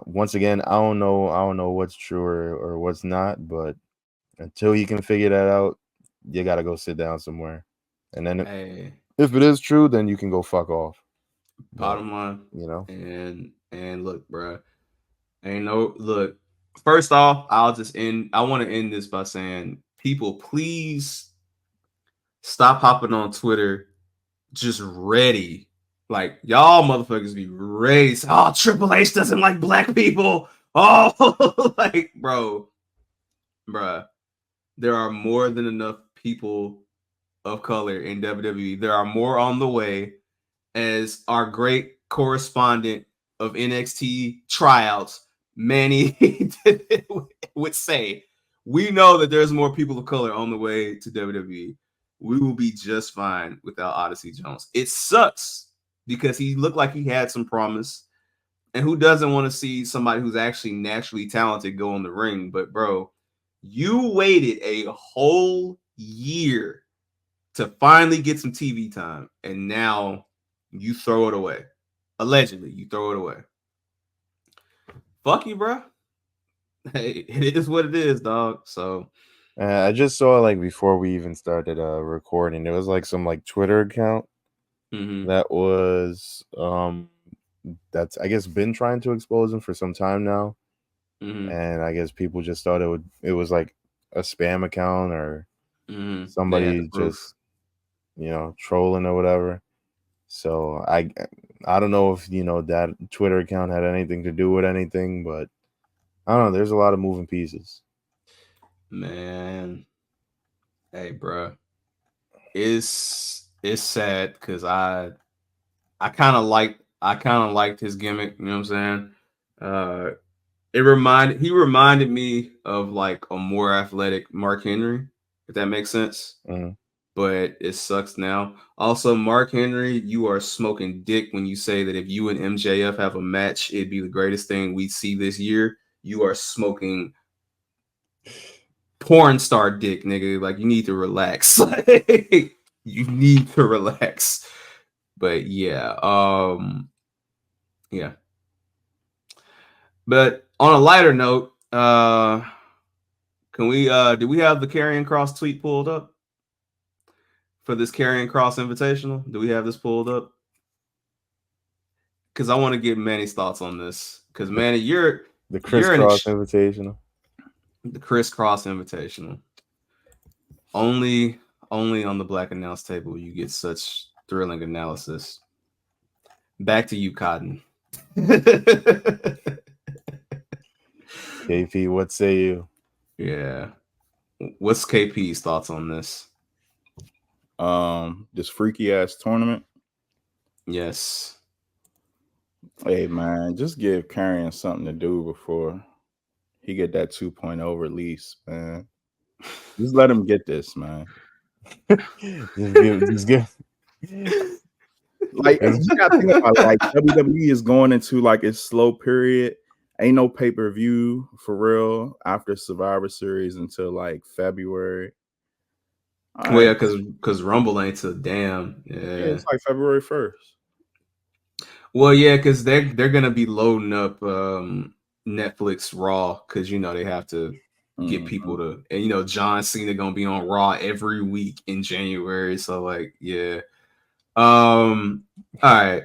once again, I don't know what's true or what's not, but until you can figure that out, you gotta go sit down somewhere. And then if it is true, then you can go fuck off. Bottom line, and look, bro, look. First off, I want to end this by saying, people, please stop hopping on Twitter just ready. Like, y'all motherfuckers be ready. Oh, Triple H doesn't like black people. Oh, like, bruh. There are more than enough people of color in WWE. There are more on the way, as our great correspondent of NXT tryouts, Manny, would say. We know that there's more people of color on the way to WWE. We will be just fine without Odyssey Jones. It sucks because he looked like he had some promise. And who doesn't want to see somebody who's actually naturally talented go in the ring? But, bro, you waited a whole year to finally get some TV time, and now you throw it away. Allegedly, you throw it away. Fuck you, bro. Hey, it is what it is, dog. So I just saw, like, before we even started recording, there was like some like Twitter account that was that's, I guess, been trying to expose him for some time now. And I guess people just thought it was like a spam account or somebody just, you know, trolling or whatever. So I don't know if, you know, that Twitter account had anything to do with anything, but I don't know. There's a lot of moving pieces. Man, hey, bro, it's sad because I kind of liked his gimmick. You know what I'm saying? He reminded me of like a more athletic Mark Henry, if that makes sense. But it sucks now. Also, Mark Henry, you are smoking dick when you say that if you and MJF have a match, it'd be the greatest thing we see this year. You are smoking porn star dick, nigga. Like, you need to relax. You need to relax. But yeah, yeah. But on a lighter note, do we have the Karrion Kross tweet pulled up for this Karrion Kross Invitational? Do we have this pulled up? Because I want to get Manny's thoughts on this. Because Manny, you're the Chris Kross Invitational. The Chris Kross Invitational. Only on the Black Announce Table you get such thrilling analysis. Back to you, Cotton. KP, what say you? Yeah. What's KP's thoughts on this? This freaky ass tournament. Yes. Hey man, just give Karrion something to do before he get that 2.0 release, man. Just let him get this, man. just give. Like, you gotta think about it, like WWE is going into like its slow period. Ain't no pay-per-view for real after Survivor Series until like February. Well, yeah, because Rumble ain't till damn. Yeah, it's like February 1st. Well, yeah, because they're gonna be loading up Netflix Raw because you know they have to get people to, and you know John Cena gonna be on Raw every week in January. So like, yeah. All right.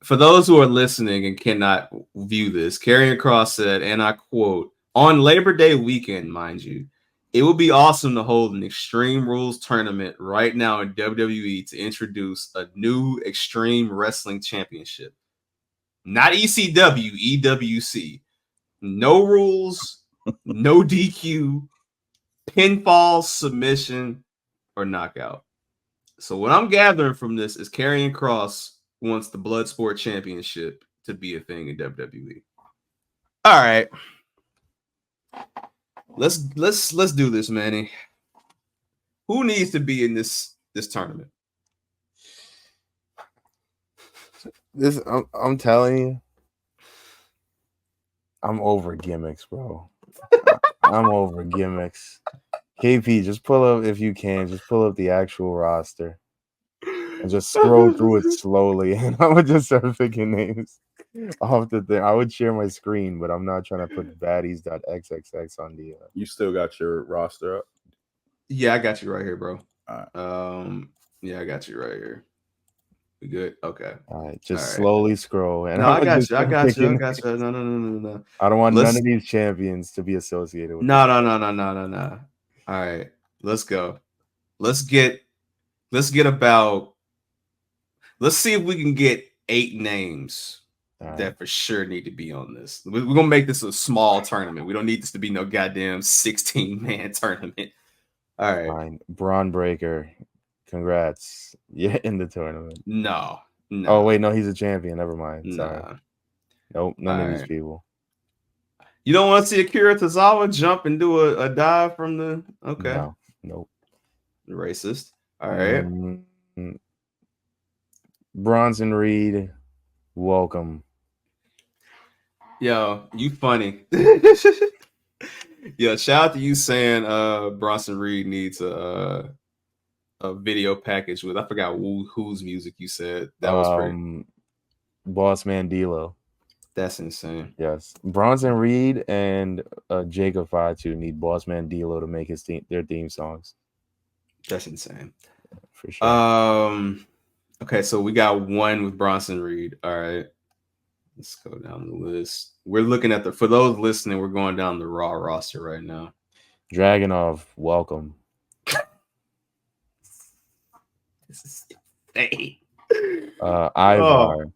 For those who are listening and cannot view this, Karrion Kross said, and I quote, "On Labor Day weekend, mind you, it would be awesome to hold an Extreme Rules tournament right now in WWE to introduce a new Extreme Wrestling Championship. Not ECW, EWC. No rules, no DQ, pinfall, submission, or knockout." So what I'm gathering from this is Karrion Kross wants the Bloodsport Championship to be a thing in WWE. All right. Let's do this, Manny. Who needs to be in this tournament? This I'm telling you, I'm over gimmicks, bro. I'm over gimmicks. KP, just pull up if you can. Just pull up the actual roster and just scroll through it slowly, and I would just start picking names off the thing. I would share my screen, but I'm not trying to put baddies.xxx on the. You still got your roster up? Yeah, I got you right here, bro. All right. Yeah, I got you right here. We good? Okay. All right, just slowly scroll. And no, I got you. I got you. No. I don't want none of these champions to be associated with. No. All right, let's go. Let's get let's see if we can get 8 names that for sure need to be on this. We're gonna make this a small tournament. We don't need this to be no goddamn 16-man tournament. All right. Fine. Braun Breaker. Congrats. Yeah, in the tournament. No. Oh, wait, no, he's a champion. Never mind. Sorry. Nah. Nope, none of these people. You don't want to see Akira Tozawa jump and do a dive from the... Okay. No. Nope. Racist. All right. Bronson Reed, welcome. Yo, you funny. Yo, shout out to you saying Bronson Reed needs a video package with, I forgot whose music you said. That was pretty. Boss Man D'Lo. That's insane. Yes. Bronson Reed and Jacob Fatu need Boss Man D'Lo to make their theme songs. That's insane. For sure. Okay, so we got one with Bronson Reed. All right. Let's go down the list. We're looking at for those listening, we're going down the Raw roster right now. Dragunov, welcome. This is insane. Ivar.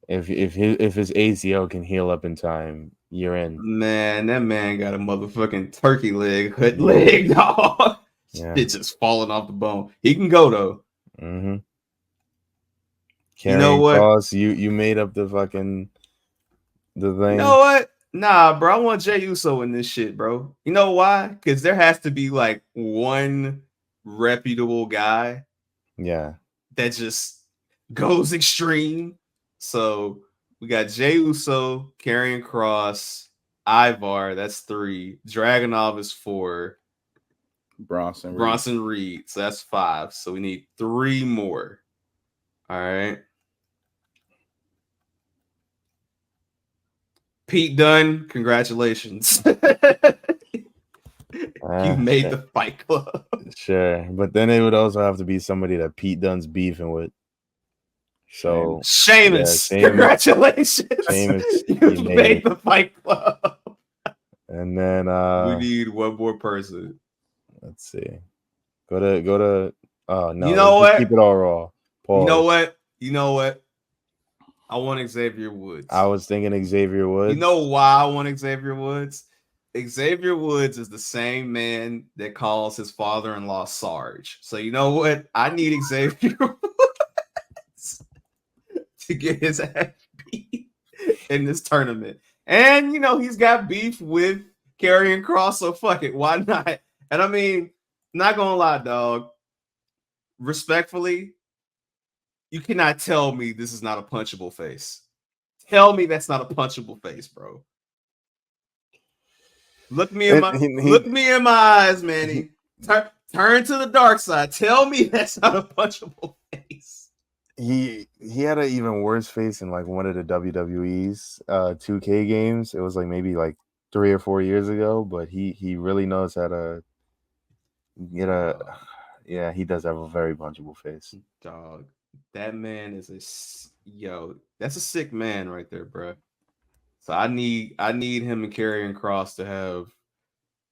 If his ACL can heal up in time, you're in. Man, that man got a motherfucking turkey leg, hood leg, dog. Yeah. It's just falling off the bone. He can go though. Mm-hmm. You know what? Kross, you made up the thing. You know what? Nah, bro. I want Jey Uso in this shit, bro. You know why? Because there has to be like one reputable guy. Yeah. That just goes extreme. So we got Jey Uso, Karrion Kross, Ivar. That's 3. Dragunov is 4. Bronson Reed. So that's 5. So we need 3 more. All right. Pete Dunne, congratulations. You made the Fight Club. Sure. But then it would also have to be somebody that Pete Dunne's beefing with. So Sheamus, congratulations. Sheamus, you made the Fight Club. And then we need one more person. Let's see. Go to oh no. You know what? Keep it all raw. Pause. You know what? I want Xavier Woods. I was thinking Xavier Woods. You know why I want Xavier Woods? Xavier Woods is the same man that calls his father-in-law Sarge. So you know what? I need Xavier Woods to get his ass beat in this tournament. And you know, he's got beef with Karrion Kross, so fuck it. Why not? And I mean, not gonna lie, dog. Respectfully, you cannot tell me this is not a punchable face. Tell me that's not a punchable face, bro. Look me in my eyes, Manny. Turn to the dark side. Tell me that's not a punchable face. He had an even worse face in like one of the WWE's 2K games. It was like maybe like 3 or 4 years ago, but he really knows how to get yeah, he does have a very punchable face. Dog. That man is that's a sick man right there, bro. So I need him and Karrion Kross to have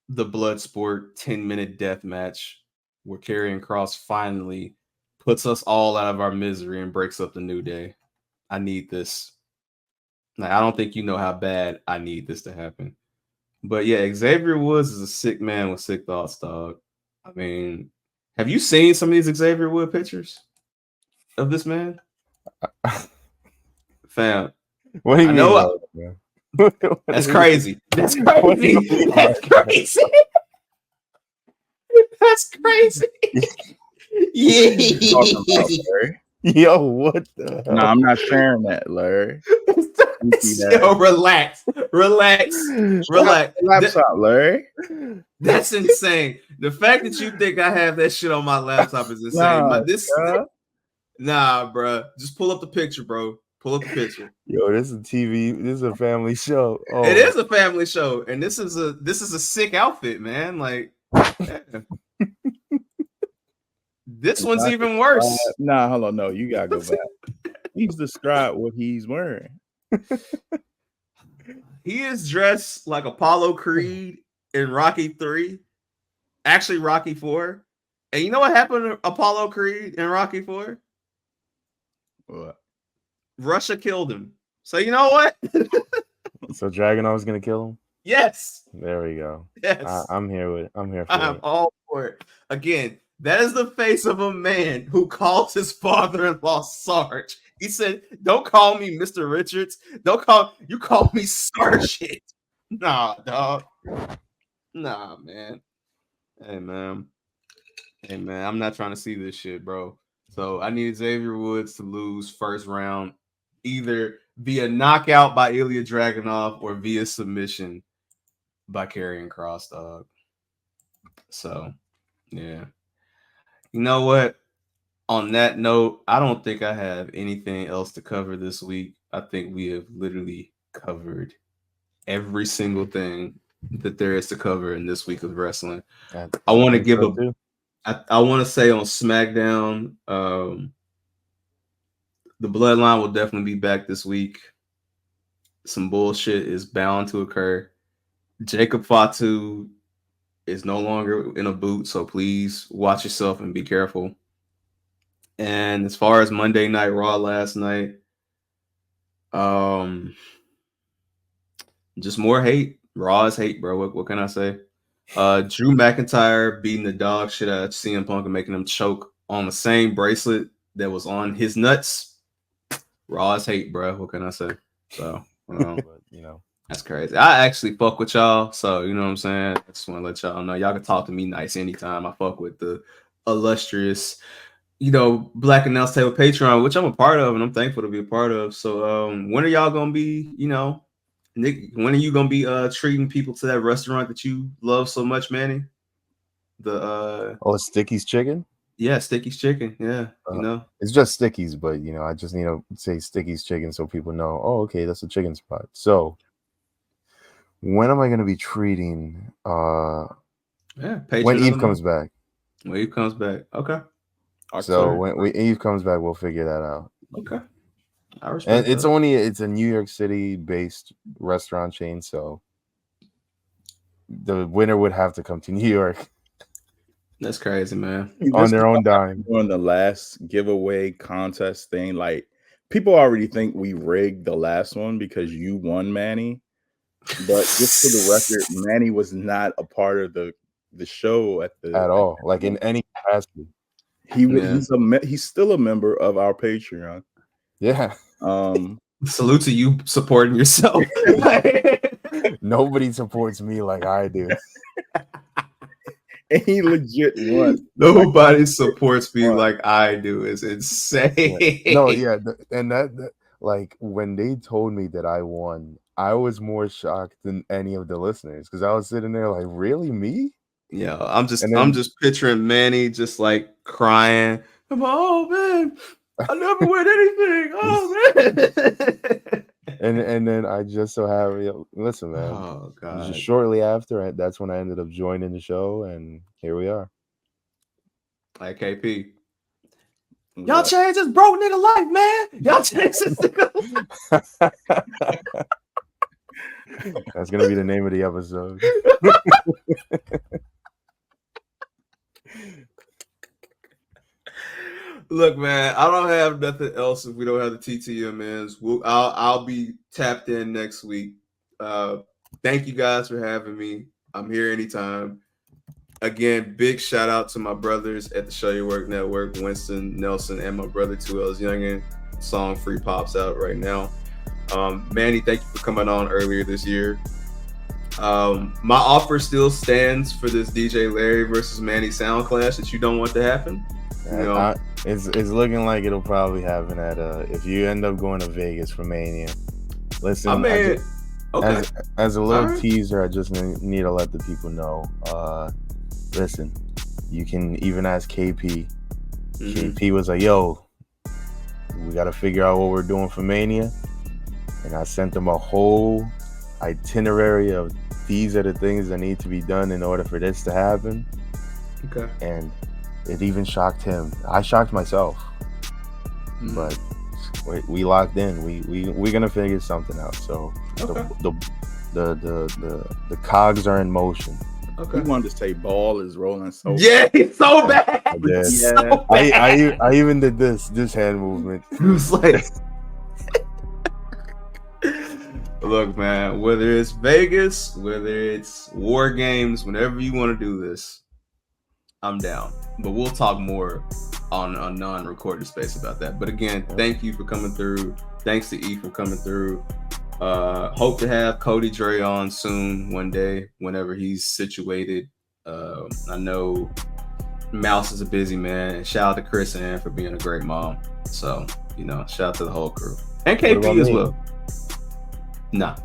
the Bloodsport 10-minute death match where Karrion Kross finally puts us all out of our misery and breaks up the New Day. I need this. Like, I don't think you know how bad I need this to happen. But yeah, Xavier Woods is a sick man with sick thoughts, dog. I mean, have you seen some of these Xavier Wood pictures of this man? Fam. What do you mean? That's crazy. That's crazy. That's crazy. That's crazy. Yeah. Yo, what the hell? No, I'm not sharing that, Larry. Yo, relax. Laptop, Larry. That's insane. The fact that you think I have that shit on my laptop is insane. Nah, bro. Just pull up the picture, bro. Pull up the picture. Yo, this is TV. This is a family show. Oh. It is a family show, and this is a sick outfit, man. Like, this one's even worse. Nah, hold on. No, you gotta go back. He's described what he's wearing. He is dressed like Apollo Creed in Rocky 3, actually Rocky 4, And you know what happened to Apollo Creed and Rocky IV? What? Russia killed him. So you know what? So Dragunov's gonna kill him. Yes. There we go. Yes. I'm here for I'm it. all for it. Again, that is the face of a man who calls his father-in-law Sarge. He said, "Don't call me Mr. Richards. Call me Sergeant." Nah, dog. Nah, man. Hey, man. I'm not trying to see this shit, bro. So I need Xavier Woods to lose first round, either via knockout by Ilya Dragunov or via submission by Karrion Kross, dog. So, yeah. You know what? On that note, I don't think I have anything else to cover this week. I think we have literally covered every single thing that there is to cover in this week of wrestling. I want to give I want to say on SmackDown, the Bloodline will definitely be back this week. Some bullshit is bound to occur. Jacob Fatu is no longer in a boot, so please watch yourself and be careful. And as far as Monday Night Raw last night, just more hate. Raw is hate, bro. What can I say? Drew McIntyre beating the dog shit out of CM Punk and making him choke on the same bracelet that was on his nuts. Raw is hate, bro. What can I say? So, But, that's crazy. I actually fuck with y'all, so you know what I'm saying. I just want to let y'all know y'all can talk to me nice anytime. I fuck with the illustrious, Black Announce Table Patreon, which I'm a part of and I'm thankful to be a part of. So, when are y'all gonna be, Nick, when are you gonna be treating people to that restaurant that you love so much, Manny? Sticky's Chicken? Yeah, Sticky's Chicken. Yeah, it's just Sticky's, but I just need to say Sticky's Chicken so people know. Oh, okay, that's a chicken spot. So, when am I gonna be treating? When Eve comes back. When Eve comes back, okay. So when Eve comes back, we'll figure that out. Okay. I respect and it's a New York City based restaurant chain, so the winner would have to come to New York. That's crazy, man. On their own dime. On the last giveaway contest thing, like people already think we rigged the last one because you won, Manny. But just for the record, Manny was not a part of the show at all, like in any capacity. He's still a member of our Patreon. Yeah. Salute to you supporting yourself. Nobody supports me like I do. And he legit won. Nobody supports me like I do. It's insane. Yeah. No, yeah, and that like when they told me that I won, I was more shocked than any of the listeners because I was sitting there like, really, me? Yeah, I'm just picturing Manny just like crying. I'm like, oh man, I never win anything. Oh man. And then I just so have listen, man. Oh god. Just shortly after, that's when I ended up joining the show, and here we are. Like KP. Y'all changed this broke nigga life, man. Y'all changed this nigga. That's gonna be the name of the episode. Look, man, I don't have nothing else if we don't have the TTMNs. I'll be tapped in next week. Thank you guys for having me. I'm here anytime. Again, big shout out to my brothers at the Show Your Work Network, Winston, Nelson, and my brother 2L's Youngin. Song Free Pops out right now. Manny, thank you for coming on earlier this year. My offer still stands for this DJ Larry versus Manny sound clash that you don't want to happen. It's looking like it'll probably happen at if you end up going to Vegas for Mania. Listen, as a little teaser, I just need to let the people know. Listen, you can even ask KP. KP was like, "Yo, we got to figure out what we're doing for Mania," and I sent them a whole itinerary of these are the things that need to be done in order for this to happen. Okay, and it even shocked him. I shocked myself, but we locked in. We're gonna figure something out. So the cogs are in motion. Okay. He wanted to say ball is rolling so Yeah, it's so bad. I did. So bad. I even did this hand movement. It was like, look, man, whether it's Vegas, whether it's War Games, whenever you want to do this, I'm down. But we'll talk more on a non-recorded space about that. But again, thank you for coming through. Thanks to E for coming through. Hope to have Cody Dre on soon one day, whenever he's situated. I know Mouse is a busy man. Shout out to Chris Ann for being a great mom. So, shout out to the whole crew. And KP as well. Nah.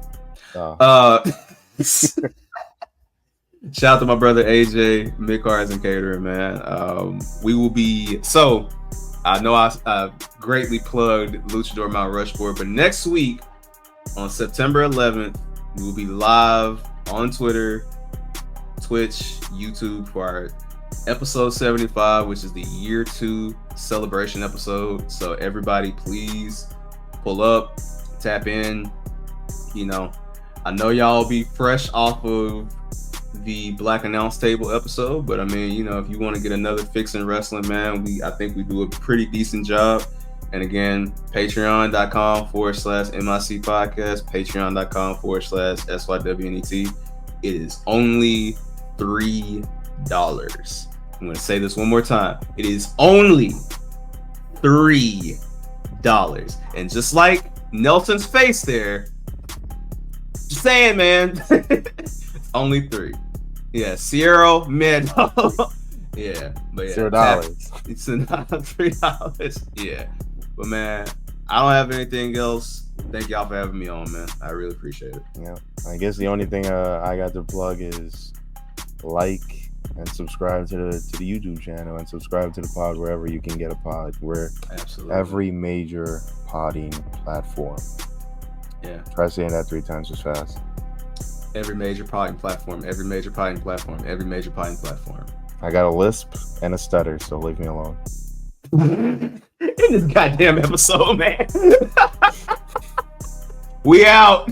Shout out to my brother AJ, Mid-Cars and Catering, man. We will be, so I know I greatly plugged Luchador Mount Rushmore, but next week on September 11th, we will be live on Twitter, Twitch, YouTube for our episode 75, which is the year 2 celebration episode. So everybody, please pull up, tap in. I know y'all will be fresh off of the Black Announce Table episode, but I mean, if you want to get another fix in wrestling, man, I think we do a pretty decent job. And again, patreon.com/MIC podcast, patreon.com/SYWNET. It is only $3. I'm going to say this one more time. It is only $3. And just like Nelson's face there, just saying, man, it's only 3. Yeah, Sierra Meadow. Yeah, but yeah, $0. It's $3. Yeah, but man, I don't have anything else. Thank y'all for having me on, man. I really appreciate it. Yeah, I guess the only thing I got to plug is like and subscribe to the YouTube channel and subscribe to the pod wherever you can get a pod. We're Absolutely every major podding platform. Yeah. Try saying that 3 times as fast. Every major podding platform. Every major podding platform. Every major podding platform. I got a lisp and a stutter, so leave me alone. In this goddamn episode, man. We out.